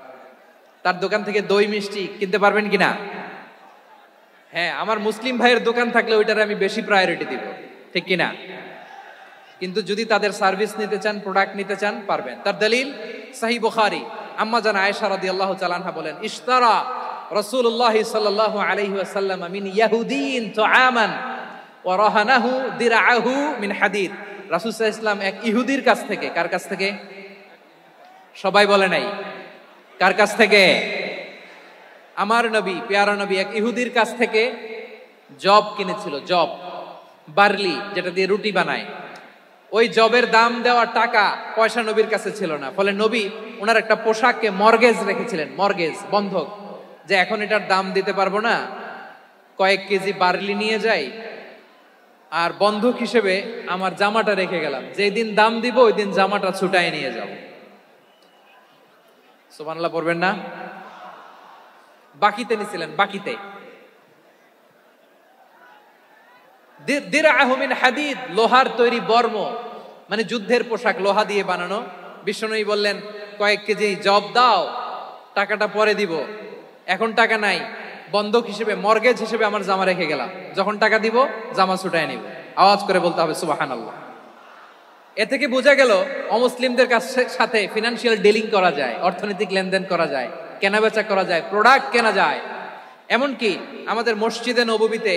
তার দোকান থেকে দই মিষ্টি কিনতে পারবেন কিনা? হ্যাঁ, আমার মুসলিম ভাইয়ের দোকান থাকলে ওইটারে আমি বেশি প্রায়োরিটি দিব, ঠিক কিনা? কিন্তু যদি তাদের সার্ভিস নিতে চান, প্রোডাক্ট নিতে চান, পারবেন। তার দলিল সহিহ বুখারী, আম্মা জান আয়েশা রাদিয়াল্লাহু তাআলা আনহা বলেন, ইশতারা রাসূলুল্লাহ সাল্লাল্লাহু আলাইহি ওয়াসাল্লাম মিন ইয়াহুদিন তুআমান ওয়া রাহানাহু দিরআহু মিন হাদিদ। রাসূল সাল্লাল্লাহু আলাইহি ওয়াসাল্লাম এক ইহুদির কাছ থেকে, কার কাছ থেকে? সবাই বলে নাই, কার কাছ থেকে? আমার নবী, পেয়ারা নবী এক ইহুদির কাছ থেকে জব কিনেছিল। জব, বার্লি, যেটা দিয়ে রুটি বানায়। ওই জবের দাম দেওয়া টাকা পয়সা নবীর কাছে ছিল না। ফলে নবী ওনার একটা পোশাককে মর্গেজ রেখেছিলেন, মর্গেজ, বন্ধক, যে এখন এটার দাম দিতে পারবো না, কয়েক কেজি বার্লি নিয়ে যাই আর বন্ধক হিসেবে আমার জামাটা রেখে গেলাম, যেই দিন দাম দিব ওই দিন জামাটা ছুটাই নিয়ে যাব। সুবহানাল্লাহ পড়বেন না? বাকিতে নিছিলেন, বাকিতে। দিরআহু মিন হাদিদ, লোহার তৈরি বর্ম, মানে যুদ্ধের পোশাক, লোহা দিয়ে বানানো। বিষ্ণুনবী বললেন, কয়েক কেজি জব দাও, টাকাটা পরে দিব, এখন টাকা নাই, বন্ধক হিসেবে, মর্গেজ হিসেবে আমার জামা রেখে গেলাম, যখন টাকা দিব জামা ছুটায় নিব। আওয়াজ করে বলতে হবে সুবহানাল্লাহ। এ থেকে বোঝা গেল অমুসলিমদের সাথে ফিনান্সিয়াল ডিলিং করা যায়, অর্থনৈতিক লেনদেন করা যায়, কেনাবেচা করা যায়, প্রোডাক্ট কেনা যায়। এমনকি আমাদের মসজিদে নববীতে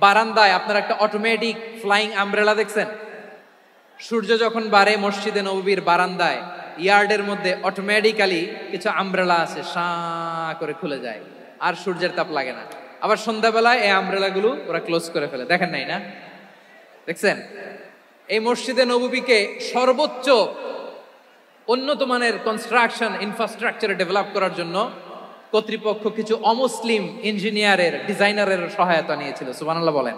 বারান্দায় আপনারা একটা অটোমেটিক ফ্লাইং আমব্রেলা দেখছেন? সূর্য যখন বাড়ে মসজিদে নববীর বারান্দায়, ইয়ার্ডের মধ্যে অটোমেটিক্যালি কিছু আমব্রেলা আছে, সাঁ করে খুলে যায়, আর সূর্যের তাপ লাগে না। আবার সন্ধ্যাবেলায় এই আমব্রেলা গুলো ওরা ক্লোজ করে ফেলে। দেখেন নাই না? দেখছেন? এই মসজিদে নববীকে সর্বোচ্চ উন্নত মানের কনস্ট্রাকশন ইনফ্রাস্ট্রাকচারে ডেভেলপ করার জন্য কর্তৃপক্ষ কিছু অমুসলিম ইঞ্জিনিয়ারের, ডিজাইনারের সহায়তা নিয়েছিল। সুবহানাল্লাহ বলেন।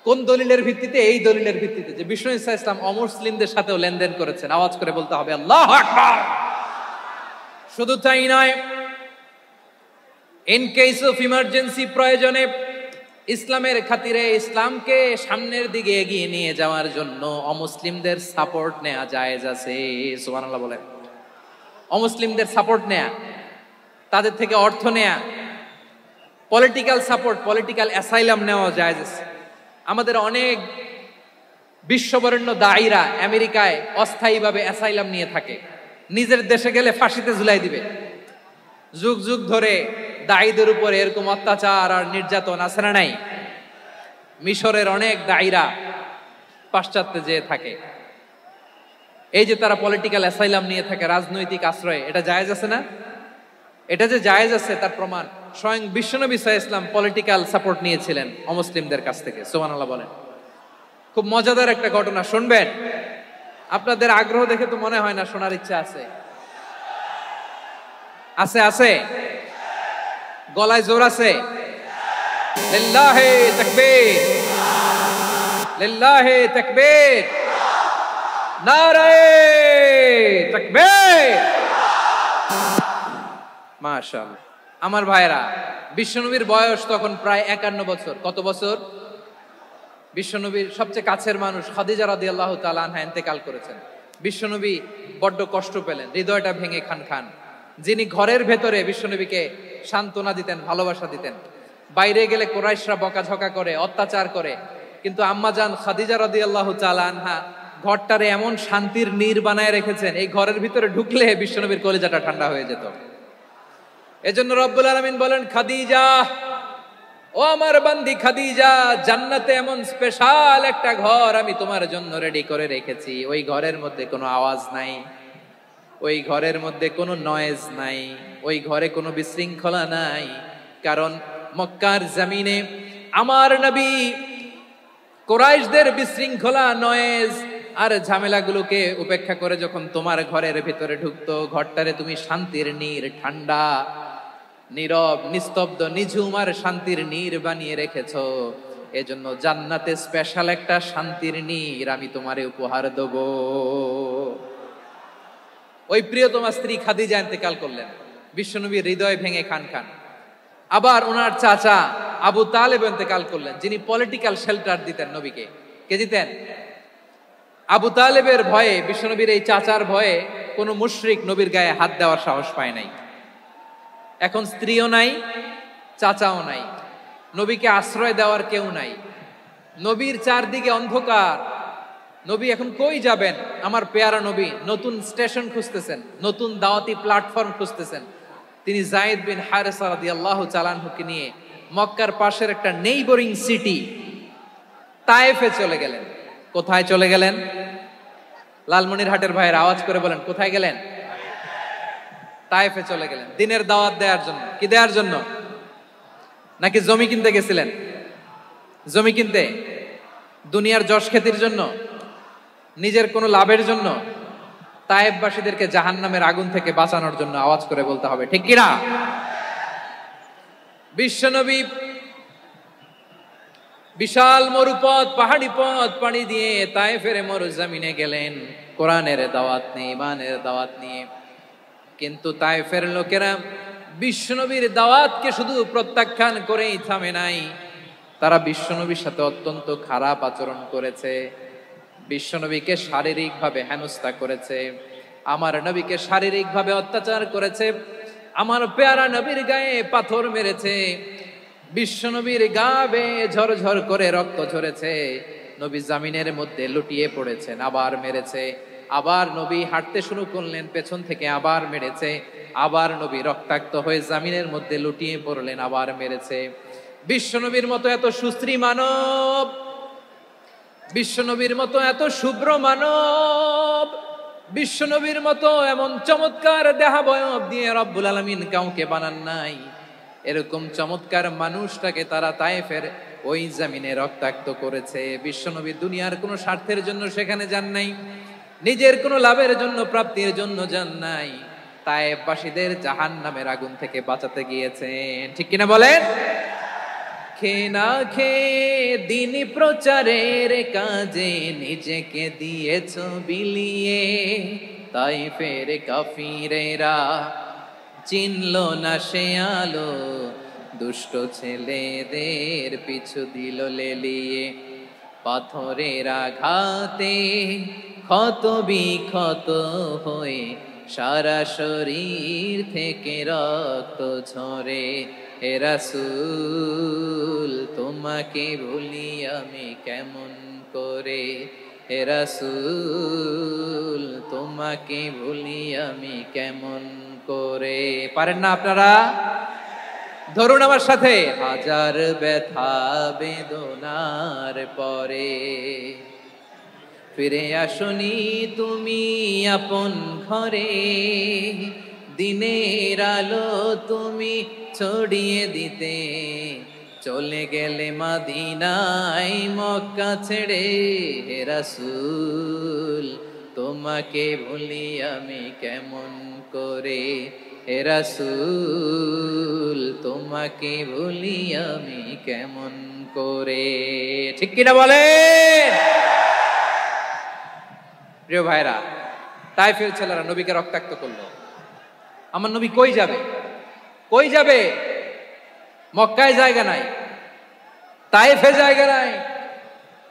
কোন দলিলের ভিত্তিতে? এই দলিলের ভিত্তিতে যে বিষ্ণু ঈসা ইসলাম অমুসলিমদের সাথেও লেনদেন করেছেন। আওয়াজ করে বলতে হবে আল্লাহু আকবার। শুধু তাই নয়, ইন কেস অফ ইমার্জেন্সি, প্রয়োজনে ইসলামের খাতিরে, ইসলামকে সামনের দিকে এগিয়ে নিয়ে যাওয়ার জন্য অমুসলিমদের সাপোর্ট নেওয়া জায়েজ আছে। সুবহানাল্লাহ বলেন। অমুসলিমদের সাপোর্ট নেয়া, তাদের থেকে অর্থ নেয়া, পলিটিক্যাল সাপোর্ট, পলিটিক্যাল অ্যাসাইলাম নেওয়া জায়েজ আছে। আমাদের অনেক বিশ্ববরেণ্য দায়ীরা আমেরিকায় অস্থায়ীভাবে অ্যাসাইলাম নিয়ে থাকে, নিজের দেশে গেলে ফাঁসিতে ঝুলাই দিবে। যুগ যুগ ধরে দায়ীদের উপর এরকম অত্যাচার আর নির্যাতন আছে না নাই? মিশরের অনেক দায়ীরা পাশ্চাত্যে যেয়ে থাকে। এই যে তারা পলিটিক্যাল অ্যাসাইলাম নিয়ে থাকে, রাজনৈতিক আশ্রয়, এটা জায়েজ আছে না? এটা যে জায়েজ আছে তার প্রমাণ স্বয়ং বিশ্বনবী সাল্লাল্লাহু আলাইহি ওয়াসাল্লাম পলিটিক্যাল সাপোর্ট নিয়েছিলেন অমুসলিমদের কাছ থেকে। সুবহানাল্লাহ বলেন। খুব মজাদার একটা ঘটনা শুনবেন। আপনাদের আগ্রহ দেখে তো মনে হয় না শোনার ইচ্ছা আছে। আছে আছে, গলায় জোর আছে। লিল্লাহি তাকবীর, লিল্লাহি তাকবীর, নারে তাকবীর। মাশাআল্লাহ। আমার ভাইরা, বিশ্বনবীর বয়স তখন প্রায় 51 বছর। কত বছর? বিশ্বনবীর সবচেয়ে কাছের মানুষ খাদিজা রাদিয়াল্লাহু তাআলা আনহা ইন্তেকাল করেছেন। বিশ্বনবী বড্ড কষ্ট পেলেন, হৃদয়টা ভেঙে খান খান। যিনি ঘরের ভেতরে বিশ্বনবীকে সান্ত্বনা দিতেন, ভালোবাসা দিতেন, বাইরে গেলে কুরাইশরা বকাঝকা করে, অত্যাচার করে, কিন্তু আম্মাজান খাদিজা রাদিয়াল্লাহু তাআলা আনহা ঘরটারে এমন শান্তির নীড় বানায় রেখেছেন, এই ঘরের ভিতরে ঢুকলে বিশ্বনবীর কলিজাটা ঠান্ডা হয়ে যেত। এজন্য রব্বুল আলামিন বলেন, খাদিজা, ও আমার বান্দি খাদিজা, জান্নাতে এমন স্পেশাল একটা ঘর আমি তোমার জন্য রেডি করে রেখেছি। ওই ঘরের মধ্যে কোনো আওয়াজ নাই, ওই ঘরের মধ্যে কোনো নয়েজ নাই, ওই ঘরে কোনো বিশৃঙ্খলা নাই। কারণ মক্কার জমিনে আমার নবী কুরাইশদের বিশৃঙ্খলা, নয়েজ আর ঝামেলাগুলোকে উপেক্ষা করে যখন তোমার ঘরের ভিতরে ঢুকতো, ঘরটারে তুমি শান্তির নীড়, ঠান্ডা, নীরব, নিস্তব্ধ, নিঝুম আর শান্তির নীড় বানিয়ে রেখেছো। এজন্য জান্নাতে স্পেশাল একটা শান্তির নীড় আমি তোমারে উপহার দেব। ওই প্রিয়তমা স্ত্রী খাদিজা ইন্তেকাল করলেন, বিশ্বনবীর হৃদয় ভেঙে খান খান। আবার ওনার চাচা আবু তালেব ইন্তেকাল করলেন, যিনি পলিটিক্যাল শেল্টার দিতেন নবীকে। কে দিতেন? আবু তালেবের ভয়ে, বিশ্বনবীর এই চাচার ভয়ে কোনো মুশরিক নবীর গায়ে হাত দেওয়ার সাহস পায় নাই। এখন স্ত্রীও নাই, চাচাও নাই, নবীকে আশ্রয় দেওয়ার কেউ নাই, নবীর চারদিকে অন্ধকার। নবী এখন কই যাবেন? আমার পেয়ারা নবী নতুন স্টেশন খুঁজতেছেন, নতুন দাওয়াতি প্ল্যাটফর্ম খুঁজতেছেন। তিনি যায়েদ বিন হারেসা রাদিয়াল্লাহু তাআলা আনহুকে নিয়ে মক্কার পাশের একটা নেইবরিং সিটি তায়েফে চলে গেলেন। কোথায় চলে গেলেন? লালমনিরহাটের ভাইয়ের আওয়াজ করে বলেন, কোথায় গেলেন? তায়েফে চলে গেলেন দিনের দাওয়াত দেওয়ার জন্য। কি দেওয়ার জন্য? নাকি জমি কিনতে গেছিলেন? জমি কিনতে, দুনিয়ার যশ খ্যাতির জন্য, নিজের কোনো লাভের জন্য? তায়েফবাসীদেরকে জাহান্নামের আগুন থেকে বাঁচানোর জন্য। আওয়াজ করে বলতে হবে, ঠিক কিনা? বিশ্বনবী বিশাল মরুপথ, পাহাড়ি পথ পাড়ি দিয়ে তায়েফের মরুজমিনে গেলেন কোরআনের দাওয়াত নিয়ে, ইমানের দাওয়াত নিয়ে। কিন্তু তায়েফের লোকেরা বিশ্বনবীর দাওয়াতকে শুধু প্রত্যাখ্যান করেই থামে নাই, তারা বিশ্বনবীর সাথে অত্যন্ত খারাপ আচরণ করেছে। বিশ্বনবীকে শারীরিকভাবে হেনস্থা করেছে, আমার নবীকে শারীরিকভাবে অত্যাচার করেছে, আমার পেয়ারা নবীর গায়ে পাথর মেরেছে, বিশ্বনবীর গা বেয়ে ঝরঝর করে রক্ত ঝরেছে, নবী জামিনের মধ্যে লুটিয়ে পড়েছেন, আবার মেরেছে। আবার নবী হাঁটতে শুরু করলেন, পেছন থেকে আবার মেরেছে। আবার নবী রক্তাক্ত হয়ে জামিনের মধ্যে লুটিয়ে পড়লেন, আবার মেরেছে। বিশ্বনবীর মতো এত সুশ্রী মানব, বিশ্বনবীর মতো এত শুভ্র মানব, বিশ্বনবীর মতো এমন চমৎকার দেহাবয়ব দিয়ে রব্বুল আলামিন কাউকে বানান নাই। এরকম চমৎকার মানুষটাকে তারা তায়েফের ওই জমিনে রক্তাক্ত করেছে। বিশ্বনবী দুনিয়ার কোনো স্বার্থের জন্য সেখানে যান নাই, নিজের কোনো লাভের জন্য, প্রাপ্তির জন্য যান নাই, তায়েফবাসীদের জাহান্নামের আগুন থেকে বাঁচাতে গিয়েছেন। ঠিক কিনা বলেন? খেয়ে না খেয়ে দিন প্রচারের কাজে নিজেকে দিয়েছ বিলিয়ে, তায়েফের কাফিরেরা চিনল না সে আলো, দুষ্ট ছেলেদের পিছু দিল লেলিয়ে। পাথরের আঘাতে ক্ষত বিক্ষত হয়ে সারা শরীর থেকে রক্ত ঝরে। হে রাসূল তোমাকে ভুলি আমি কেমন করে, হে রাসূল তোমাকে ভুলি আমি কেমন করে। পারেন না আপনারা? ধরুন আমার সাথে, হাজার ব্যথা বেদনার পরে ফিরে আসনি তুমি আপন ঘরে, দিনের আলো তুমি ছড়িয়ে দিতে চলে গেলে মদিনায় মক্কা ছেড়ে। হে রাসূল তোমাকে ভুলি আমি কেমন করে, হে রাসূল তোমাকে ভুলি আমি কেমন করে। ঠিক কিনা বলে? প্রিয় ভাইরা, তায়েফের ছেলেরা নবীকে রক্তাক্ত করলো। আমার নবী কই যাবে? কই যাবে? মক্কায় জায়গা নাই, তায়েফে জায়গা নাই।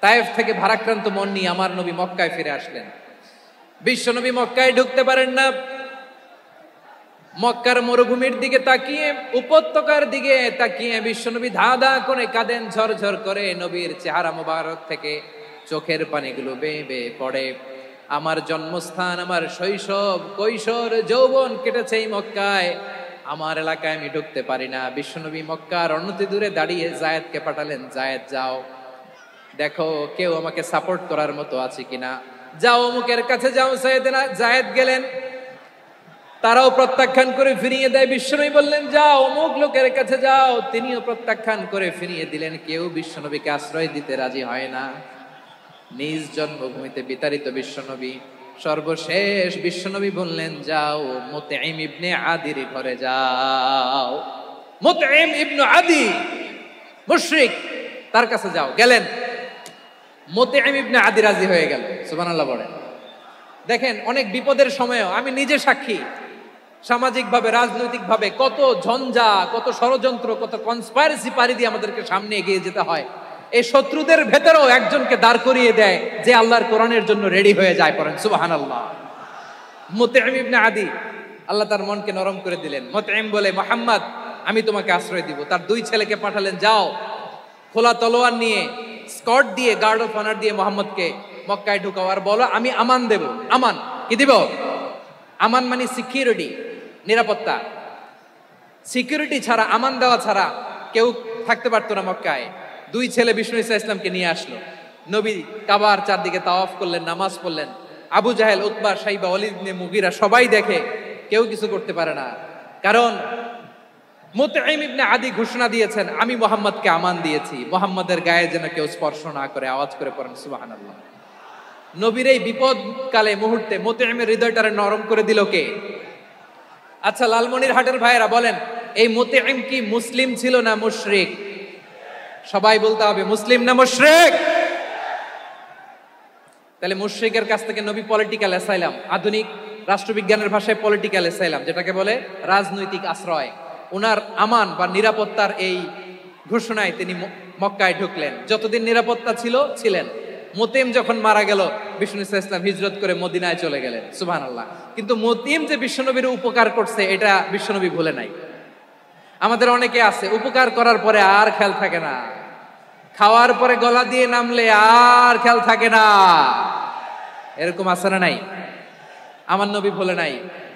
তায়েফ থেকে ভারাক্রান্ত মন নিয়ে আমার নবী মক্কায় ফিরে আসলেন। বিশ্বনবী মক্কায় ঢুকতে পারেন না। মক্কার মরুভূমির দিকে তাকিয়ে, উপত্যকার দিকে তাকিয়ে বিশ্বনবী ধা ধা করে কাঁদেন, ঝরঝর করে। নবীর চেহারা মোবারক থেকে চোখের পানিগুলো বেয়ে বেয়ে পড়ে। আমার জন্মস্থান, আমার শৈশব, কৈশোর, যৌবন কেটেছে এই মক্কায়, আমার এলাকায় আমি ঢুকতে পারি না। বিশ্বনবী মক্কার অনতি দূরে দাঁড়িয়ে জায়েদকে পাঠালেন, জায়েদ যাও, দেখো কেউ আমাকে সাপোর্ট করার মতো আছে কিনা, যাও অমুকের কাছে যাও। জায়েদ গেলেন, তারাও প্রত্যাখ্যান করে ফিরিয়ে দেয়। বিশ্বনবী বললেন যাও অমুক লোকের কাছে যাও, তিনিও প্রত্যাখ্যান করে ফিরিয়ে দিলেন। কেউ বিশ্বনবীকে আশ্রয় দিতে রাজি হয় না। নিজ জন্মভূমিতে বিতাড়িত বিশ্বনবী, সর্বশেষ বিশ্বনবী বললেন যাও মুতঈম ইবনে আদির ঘরে যাও। মুতঈম ইবনে আদি মুশরিক, তার কাছে যাও। গেলেন, মুতঈম ইবনে আদি রাজি হয়ে গেল। সুবহানাল্লাহ বলেন। দেখেন, অনেক বিপদের সময়ও আমি নিজে সাক্ষী, সামাজিকভাবে, রাজনৈতিকভাবে কত ঝঞ্ঝা, কত ষড়যন্ত্র, কত কনস্পাইরেসি পাড়ি দিয়ে আমাদেরকে সামনে এগিয়ে যেতে হয়। এই শত্রুদের ভেতরেও একজনকে দাঁড় করিয়ে দেয় যে আল্লাহর কোরআনের জন্য রেডি হয়ে যায়। পড়েন সুবহানাল্লাহ। মুতঈম ইবনে আদি, আল্লাহ তার মনকে নরম করে দিলেন। মুতঈম বলে, মুহাম্মদ আমি তোমাকে আশ্রয় দিব। তার দুই ছেলেকে পাঠালেন, যাও খোলা তলোয়ার নিয়ে, স্কট দিয়ে, গার্ড অফ অনার দিয়ে মুহাম্মদকে মক্কায় ঢুকাও, আর বলো আমি আমান দেব। আমান কি দিব? আমান মানে সিকিউরিটি, নিরাপত্তা। সিকিউরিটি ছাড়া, আমান দেওয়া ছাড়া কেউ থাকতে পারতো না মক্কায়। দুই ছেলে বিষ্ণু ইসা ইসলামকে নিয়ে আসলো। নবী কাবার চারদিকে তাওয়াফ করলেন, নামাজ পড়লেন। আবু জাহেল, উতবা, শাইবা, ওয়ালিদ ইবনে মুগীরা সবাই দেখে, কেউ কিছু করতে পারে না। কারণ মুতঈম ইবনে আদি ঘোষণা দিয়েছেন, আমি মুহাম্মদকে আমান দিয়েছি, মুহাম্মদের গায়ে যেন কেউ স্পর্শ না করে। আওয়াজ করে পড়েন সুবহানাল্লাহ। নবীর এই বিপদকালে মুহূর্তে মুতঈমের হৃদয়টারে নরম করে দিল কে? আচ্ছা, লালমনিরহাটের ভাইয়েরা বলেন, এই মুতঈম কি মুসলিম ছিল না মুশরিক? সবাই বলতে হবে, মুসলিম না মুশরিক? তাহলে মুশরিকের কাছ থেকে নবী পলিটিক্যাল অ্যাসাইলাম, আধুনিক রাষ্ট্রবিজ্ঞানের ভাষায় পলিটিক্যাল অ্যাসাইলাম, যেটাকে বলে রাজনৈতিক আশ্রয়, ওনার আমান বা নিরাপত্তার এই ঘোষণায় তিনি মক্কায় ঢুকলেন। যতদিন নিরাপত্তা ছিল ছিলেন। মুতঈম যখন মারা গেল, বিষ্ণু ইসলাম হিজরত করে মদিনায় চলে গেলেন। সুবহানাল্লাহ। কিন্তু মুতঈম যে বিশ্বনবীর উপকার করছে, এটা বিশ্বনবী ভুলে নাই। আমাদের অনেকে আছে, উপকার করার পরে আর খেয়াল থাকে না, খাওয়ার পরে গলা দিয়ে নামলে আর খেয়াল থাকে না। এরকম আছে না নাই? আমার নবী ভুলে নাই।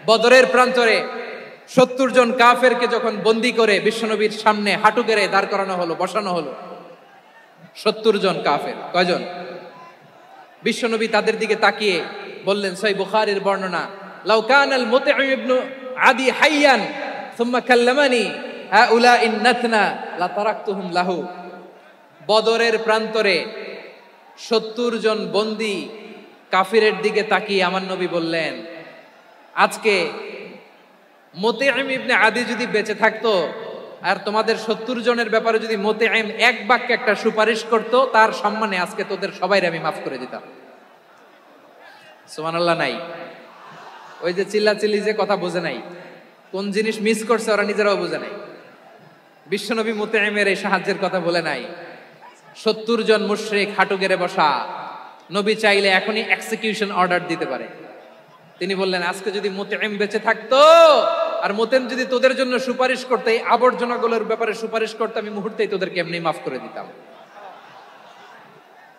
বদরের প্রান্তরে 70 জন কাফেরকে যখন বন্দী করে বিশ্বনবীর সামনে হাঁটু গেড়ে দাঁড় করানো হলো, বসানো হলো, 70 জন কাফের। কয়জন? বিশ্বনবী তাদের দিকে তাকিয়ে বললেন, সহিহ বুখারীর বর্ণনা, লাউ কানাল মুতঈম ইবনে আদি হাইয়ান সুম্মা কাল্লামানি হাউলাই নাতনা লা তারাকতুহুম লাহু। বদরের প্রান্তরে 70 জন বন্দী কাফিরের দিকে তাকিয়ে আমার নবী বললেন, আজকে মুতঈম ইবনে আদি যদি বেঁচে থাকতো, আর তোমাদের 70 জনের ব্যাপারে যদি মুতঈম এক বাক্যে একটা সুপারিশ করত, তার সম্মানে আজকে তোদের সবাইকে আমি মাফ করে দিতাম। সুবহানাল্লাহ নাই? ওই যে চিল্লাচিল্লি যে কথা বোঝে নাই, কোন জিনিস মিস করছে ওরা নিজেরাও বোঝে নাই। বিশ্বনবী মুতঈমের এই সাহায্যের কথা বলে নাই। 70 জন মুশরিক হাঁটু গেড়ে বসা, নবী চাইলে এখনই এক্সিকিউশন অর্ডার দিতে পারে। তিনি বললেন, আজকে যদি মুতঈম বেঁচে থাকতো, আর মুতঈম যদি তোদের জন্য সুপারিশ করতে, এই আবর্জনাগুলোর ব্যাপারে সুপারিশ করতে, আমি মুহূর্তেই তোদেরকে এমনি মাফ করে দিতাম।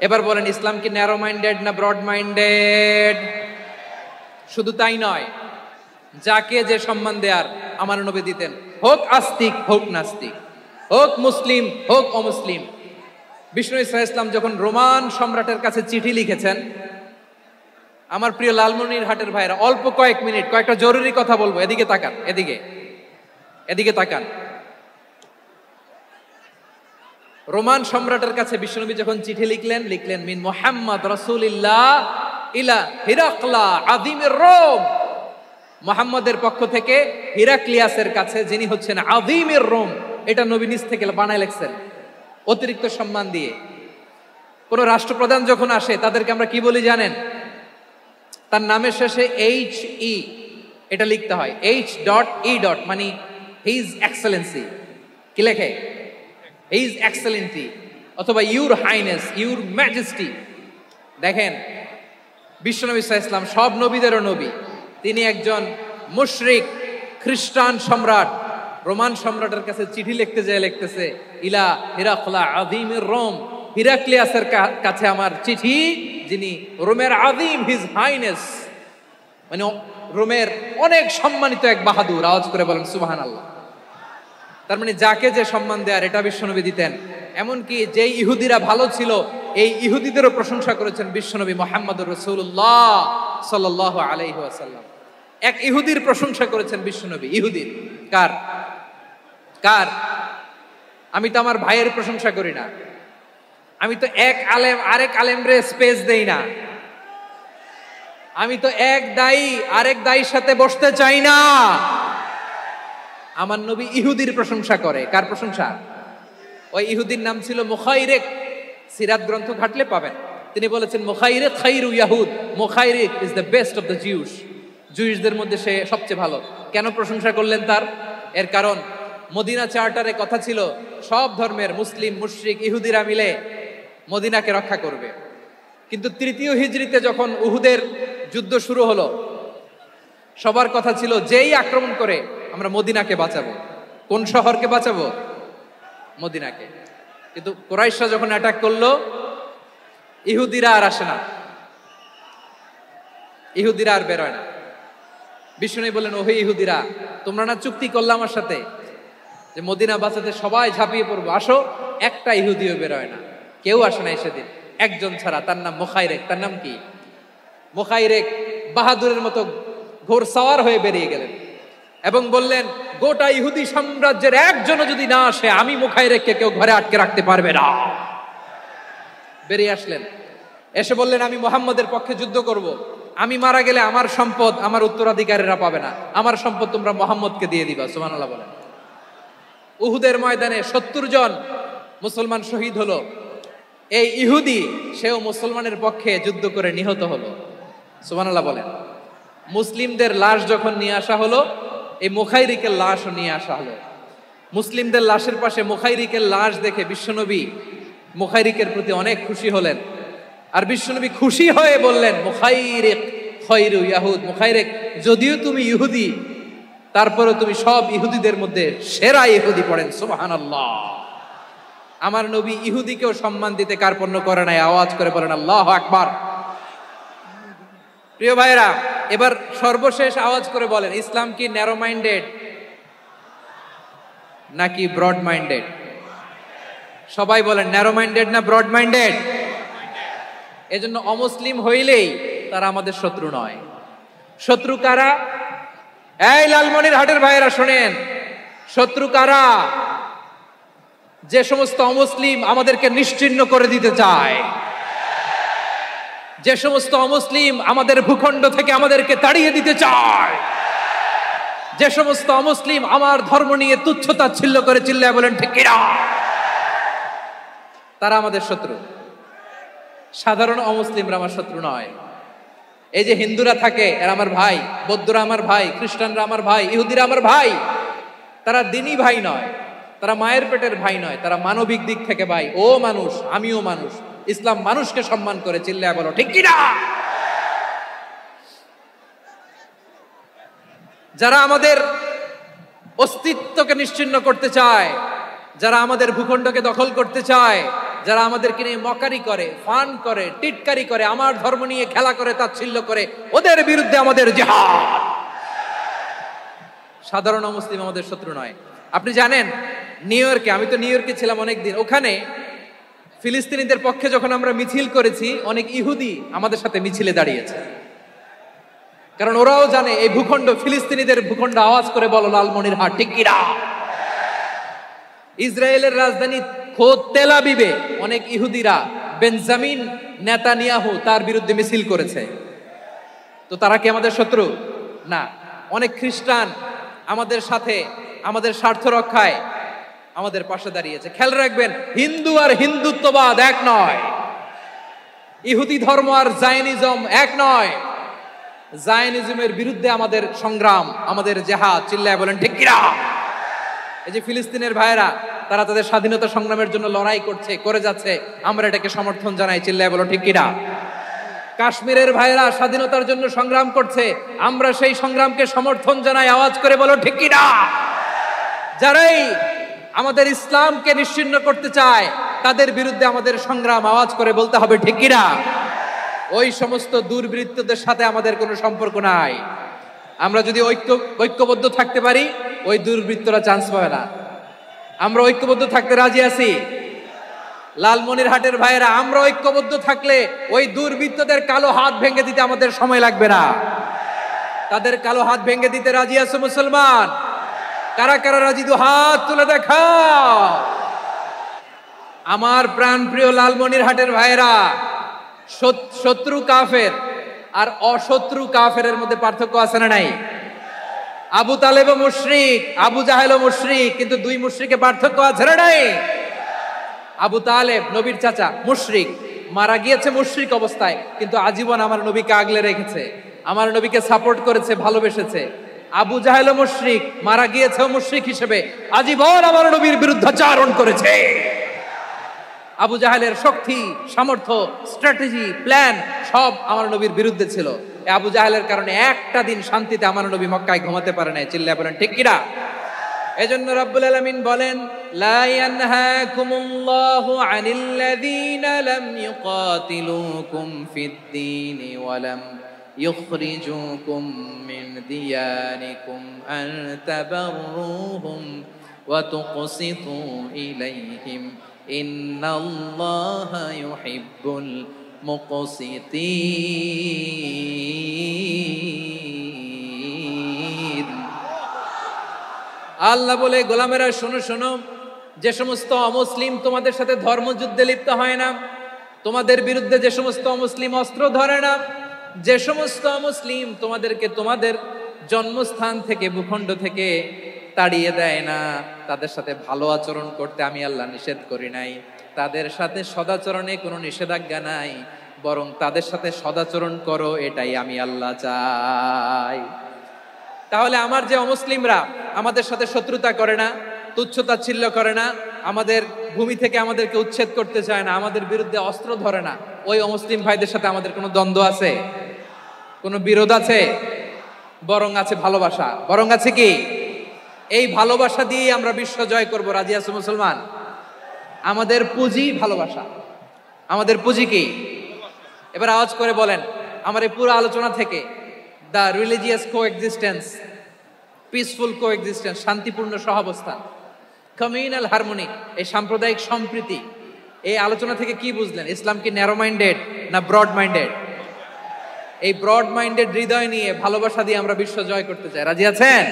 এবার বলেন, ইসলাম কি ন্যারো মাইন্ডেড না ব্রড মাইন্ডেড? শুধু তাই নয়, যাকে যে সম্মান দেয়ার আমার নবী দিতেন, হোক আস্তিক হোক নাস্তিক, হোক মুসলিম হোক অমুসলিম। বিষ্ণু ইসলাম যখন রোমান সম্রাটের কাছে চিঠি লিখেছেন, আমার প্রিয় লালমনিরহাটের ভাইরা, অল্প কয়েক মিনিট কয়েকটা জরুরি কথা বলবো। এদিকে তাকান, এদিকে তাকান। রোমান সম্রাটের কাছে বিশ্বনবী যখন চিঠি লিখলেন মিন মুহাম্মদ রাসূলিল্লাহ ইলা হিরাকলা আযীমির রোম। মুহাম্মদের পক্ষ থেকে হিরাক্লিয়াসের কাছে, যিনি হচ্ছেন আযীমির রোম। এটা নবী নিজ থেকে বানায় লিখছেন, অতিরিক্ত সম্মান দিয়ে। কোন রাষ্ট্রপ্রধান যখন আসে, তাদেরকে আমরা কি বলি জানেন? তার নামের শেষে HE এটা লিখতে হয়। H.E. মানে হিজ এক্সেলেন্সি। কি লেখে? হিজ এক্সেলেন্সি, অথবা ইউর হাইনেস, ইউর ম্যাজেস্টি। দেখেন, বিশ্বনবী সাল্লাল্লাহু আলাইহি ওয়াসাল্লাম সব নবীদেরও নবী। তিনি একজন মুশরিক খ্রিস্টান সম্রাট, রোমান সম্রাটের কাছে চিঠি লিখতে যায় লিখতেছে, ইলা হিরাকলা আযীমির রোম, হিরাক্লিয়াসের কাছে আমার চিঠি, যিনি রোমের আযীম, হিজ হাইনেস, মানে রোমের অনেক সম্মানিত এক বাহাদুর। আওয়াজ করে বলেন সুবহানাল্লাহ। তার মানে যাকে যে সম্মান দেয়ার এটা বিশ্বনবী দিতেন। এমনকি যেই ইহুদিরা ভালো ছিল এই ইহুদিদেরও প্রশংসা করেছেন বিশ্বনবী মুহাম্মদুর রাসূলুল্লাহ সাল্লাল্লাহু আলাইহি ওয়াসাল্লাম। এক ইহুদির প্রশংসা করেছেন বিশ্বনবী। ইহুদির কার? কার? আমি তো আমার ভাইয়ের প্রশংসা করি না, আমি তো এক আলেম আরেক আলেমরে স্পেস দেই না, আমি তো এক দায়ী আরেক দায়ীর সাথে বসতে চাই না। আমার নবী ইহুদির প্রশংসা করে। কার প্রশংসা? ওই ইহুদির নাম ছিল মুখাইরিক। সিরাত গ্রন্থ ঘাটলে পাবেন। তিনি বলেছেন মুখাইরিক খাইরু ইয়াহুদ, Mukhairiq is the best of the Jews, জুইশদের মধ্যে সে সবচেয়ে ভালো। কেন প্রশংসা করলেন তার? এর কারণ মদিনা চার্টারে কথা ছিল সব ধর্মের মুসলিম মুশরিক ইহুদিরা মিলে মদিনাকে রক্ষা করবে। কিন্তু তৃতীয় হিজরিতে যখন উহুদের যুদ্ধ শুরু হলো, সবার কথা ছিল যেই আক্রমণ করে আমরা মদিনাকে বাঁচাবো। কোন শহরকে বাঁচাবো? মদিনাকে। কিন্তু কুরাইশরা যখন অ্যাটাক করলো, ইহুদিরা আর আসে না, ইহুদিরা আর বেরোয় না। বিষ্ণু বললেন, ওহে ইহুদিরা, তোমরা না চুক্তি করলে আমার সাথে যে মদিনা বাঁচাতে সবাই ঝাঁপিয়ে পড়বো, আসো। একটা ইহুদিও বেরোয় না, কেউ আসে না সেদিন, একজন ছাড়া। তার নাম মুখাইরেক। তার নাম কি? মুখাইরেক বাহাদুরের মতো ঘোর সাওয়ার হয়ে বেরিয়ে গেলেন এবং বললেন, গোটা ইহুদি সাম্রাজ্যের একজনও যদি না আসে, আমি মুখাইরেককে কেউ ঘরে আটকে রাখতে পারবে না। বেরিয়ে আসলেন, এসে বললেন, আমি মুহাম্মদের পক্ষে যুদ্ধ করব। আমি মারা গেলে আমার সম্পদ আমার উত্তরাধিকারীরা পাবে না, আমার সম্পদ তোমরা মুহাম্মদকে দিয়ে দিবা। সুবহানাল্লাহ বলেন। উহুদের ময়দানে 70 জন মুসলমান শহীদ হলো। এই ইহুদি সেও মুসলমানের পক্ষে যুদ্ধ করে নিহত হলো। সুবহানাল্লাহ বলেন। মুসলিমদের লাশ যখন নিয়ে আসা হলো, এই মুখাইরিকের লাশও নিয়ে আসা হলো। মুসলিমদের লাশের পাশে মুখাইরিকের লাশ দেখে বিশ্বনবী মুখাইরিকের প্রতি অনেক খুশি হলেন। আর বিশ্বনবী খুশি হয়ে বললেন, মুখাইরিক খায়রু ইয়াহুদ, মুখাইরিক যদিও তুমি ইহুদি, তারপরেও তুমি সব ইহুদিদের মধ্যে সেরা ইহুদি। পড়েন সুবহানাল্লাহ। আমার নবী ইহুদিকেও সম্মান দিতে কার্পণ্য করে নাই। আওয়াজ করে বলেন আল্লাহু আকবার। প্রিয় ভাইরা, এবার সর্বশেষ আওয়াজ করে বলেন, ইসলাম কি ন্যারো মাইন্ডেড নাকি ব্রড মাইন্ডেড? সবাই বলেন, ন্যারো মাইন্ডেড না ব্রড মাইন্ডেড? এজন্য অমুসলিম হইলেই তারা আমাদের শত্রু নয়। শত্রু কারা? এই লালমনিরহাটের ভাইরা শোনেন, শত্রু কারা? যে সমস্ত অমুসলিম আমাদেরকে নিশ্চিহ্ন করে দিতে চায়, যে সমস্ত অমুসলিম আমাদের ভূখণ্ড থেকে আমাদেরকে তাড়িয়ে দিতে চায়, যে সমস্ত অমুসলিম আমার ধর্ম নিয়ে তুচ্ছতাচ্ছিল্য করে চিল্লায় বলেন ঠিক কিনা, তারা আমাদের শত্রু। সাধারণ অমুসলিমরা আমার শত্রু নয়। এই যে হিন্দুরা থাকে এরা আমার ভাই, বৌদ্ধরা আমার ভাই, খ্রিস্টানরা আমার ভাই, ইহুদিরা আমার ভাই। তারা দিনই ভাই নয়, তারা মায়ের পেটের ভাই নয়, তারা মানবিক দিক থেকে ভাই। ও মানুষ, আমিও মানুষ। ইসলাম মানুষকে সম্মান করে, চিল্লায় বলো ঠিক কিনা। যারা আমাদের অস্তিত্বকে নিশ্চিহ্ন করতে চায়, যারা আমাদের ভূখণ্ডকে দখল করতে চায়, যারা আমাদেরকে নিয়ে মকারি করে, ফান করে, টিটকারি করে, আমার ধর্ম নিয়ে খেলা করে, তাচ্ছিল্য করে, ওদের বিরুদ্ধে আমাদের জিহাদ। সাধারণ মুসলিম আমাদের শত্রু নয়। আপনি জানেন নিউ ইয়র্কে, আমি তো নিউ ইয়র্কে ছিলাম অনেকদিন, ওখানে ফিলিস্তিনিদের পক্ষে যখন আমরা মিছিল করেছি, অনেক ইহুদি আমাদের সাথে মিছিলে দাঁড়িয়েছে। কারণ ওরাও জানে এই ভূখণ্ড ফিলিস্তিনিদের ভূখণ্ড। আওয়াজ করে বলো লালমনিরহাট ঠিক কিনা। ইসরায়েলের রাজধানী খোদ তেল আবিবে অনেক ইহুদিরা বেঞ্জামিন নেতানিয়াহু তার বিরুদ্ধে মিছিল করেছে। তো তারা কি আমাদের শত্রু? না। অনেক খ্রিস্টান আমাদের সাথে আমাদের স্বার্থ রক্ষায় আমাদের পাশে দাঁড়িয়েছে। খেয়াল রাখবেন, হিন্দু আর হিন্দুত্ববাদ এক নয়, ইহুদি ধর্ম আর জায়নিজম এক নয়। জায়নিজমের বিরুদ্ধে আমাদের সংগ্রাম, আমাদের জিহাদ। চিল্লায় বলেন ঠিক কিনা। এই যে ফিলিস্তিনের ভাইয়েরা, তারা তাদের স্বাধীনতা সংগ্রামের জন্য লড়াই করছে, করে যাচ্ছে, আমরা এটাকে সমর্থন জানাই। চিল্লায় বলো ঠিক কিনা। কাশ্মীরের ভাইরা স্বাধীনতার জন্য সংগ্রাম করছে, আমরা সেই সংগ্রামকে সমর্থন জানাই, আওয়াজ করে বলো ঠিক কি না? যারাই আমাদের ইসলামকে নিশ্চিহ্ন করতে চায় তাদের বিরুদ্ধে আমাদের সংগ্রাম, আওয়াজ করে বলতে হবে ঠিক কি না? ওই সমস্ত দুর্বৃত্তদের সাথে আমাদের কোনো সম্পর্ক নাই। আমরা যদি ঐক্যবদ্ধ থাকতে পারি, ওই দুর্বৃত্তরা চান্স পাবে না। আমরা ঐক্যবদ্ধ থাকতে রাজি আছি। লালমনিরহাটের ভাইয়েরা, আমরা ঐক্যবদ্ধ থাকলে ওই দুর্বৃত্তদের কালো হাত ভেঙে দিতে আমাদের সময় লাগবে না। তাদের কালো হাত ভেঙে দিতে রাজি আছো মুসলমান? কারা কারা রাজি? দু হাত তুলে দেখাও। আমার প্রাণ প্রিয় লালমনিরহাটের ভাইয়েরা, শত্রু কাফের আর অশত্রু কাফেরের মধ্যে পার্থক্য আছে না নাই? আবু তালেবও মুশরিক, আবু জাহেলও মুশরিক, কিন্তু দুই মুশরিকে পার্থক্য আছে না নাই? আবু তালেব নবীর চাচা, মুশরিক, মারা গিয়েছে মুশরিক অবস্থায়, কিন্তু আজীবন আমার নবীকে আগলে রেখেছে, আমার নবীকে সাপোর্ট করেছে, ভালোবেসেছে। আবু জাহেলও মুশরিক, মারা গিয়েছে মুশরিক হিসেবে, আজীবন আমার নবীর বিরুদ্ধাচারণ করেছে। আবু জাহেলের শক্তি, সামর্থ্য, স্ট্র্যাটেজি, প্ল্যান সব আমার নবীর বিরুদ্ধে ছিল। আবু জাহেলের কারণে একটা দিন শান্তিতে আমার নবী মক্কায় ঘুমাতে পারে নাই। চিল্লায় বলেন ঠিক কিনা? এজন্য রব্বুল আলামিন বলেন, লা ইয়ানহাকুমুল্লাহু আনিল্লাযীনা লাম ইউকাতিলুকুম ফিদ-দীনি ওয়া লাম ইখরিজুকুম মিন দিয়ারিকুম আন তাবাররুহুম ওয়া তুকসিতু ইলাইহিম ইন্নাল্লাহা ইউহিব্বুল মুকসিতিন। আল্লাহ বলে, গোলামেরা শোনো শোনো, যে সমস্ত অমুসলিম তোমাদের সাথে ধর্মযুদ্ধে লিপ্ত হয় না, তোমাদের বিরুদ্ধে যে সমস্ত অমুসলিম অস্ত্র ধরে না, যে সমস্ত অমুসলিম তোমাদেরকে তোমাদের জন্মস্থান থেকে, ভূখণ্ড থেকে তাড়িয়ে দেয় না, তাদের সাথে ভালো আচরণ করতে আমি আল্লাহ নিষেধ করি নাই। তাদের সাথে সদাচরণে কোনো নিষেধাজ্ঞা নাই, বরং তাদের সাথে সদাচরণ করো, এটাই আমি আল্লাহ চাই। তাহলে আমার যে অমুসলিমরা আমাদের সাথে শত্রুতা করে না, তুচ্ছতাচ্ছিল্য করে না, আমাদের ভূমি থেকে আমাদেরকে উচ্ছেদ করতে চায় না, আমাদের বিরুদ্ধে অস্ত্র ধরে না, ওই অমুসলিম ভাইদের সাথে আমাদের কোনো দ্বন্দ্ব আছে? কোনো বিরোধ আছে? বরং আছে ভালোবাসা। বরং আছে কি? এই ভালোবাসা দিয়ে আমরা বিশ্ব জয় করব। রাজি আছো মুসলমান? আমাদের পুঁজি ভালোবাসা। আমাদের পুঁজি কি? এবার আওয়াজ করে বলেন, আমার এই পুরো আলোচনা থেকে the religious coexistence, peaceful coexistence, শান্তিপূর্ণ সহাবস্থান, কমিউনাল হারমোনি, এই সাম্প্রদায়িক সম্প্রীতি, এই আলোচনা থেকে কি বুঝলেন? ইসলাম কি ন্যারো মাইন্ডেড না ব্রড মাইন্ডেড? এই ব্রড মাইন্ডেড হৃদয় নিয়ে, ভালোবাসা দিয়ে আমরা বিশ্ব জয় করতে চাই। রাজি আছেন?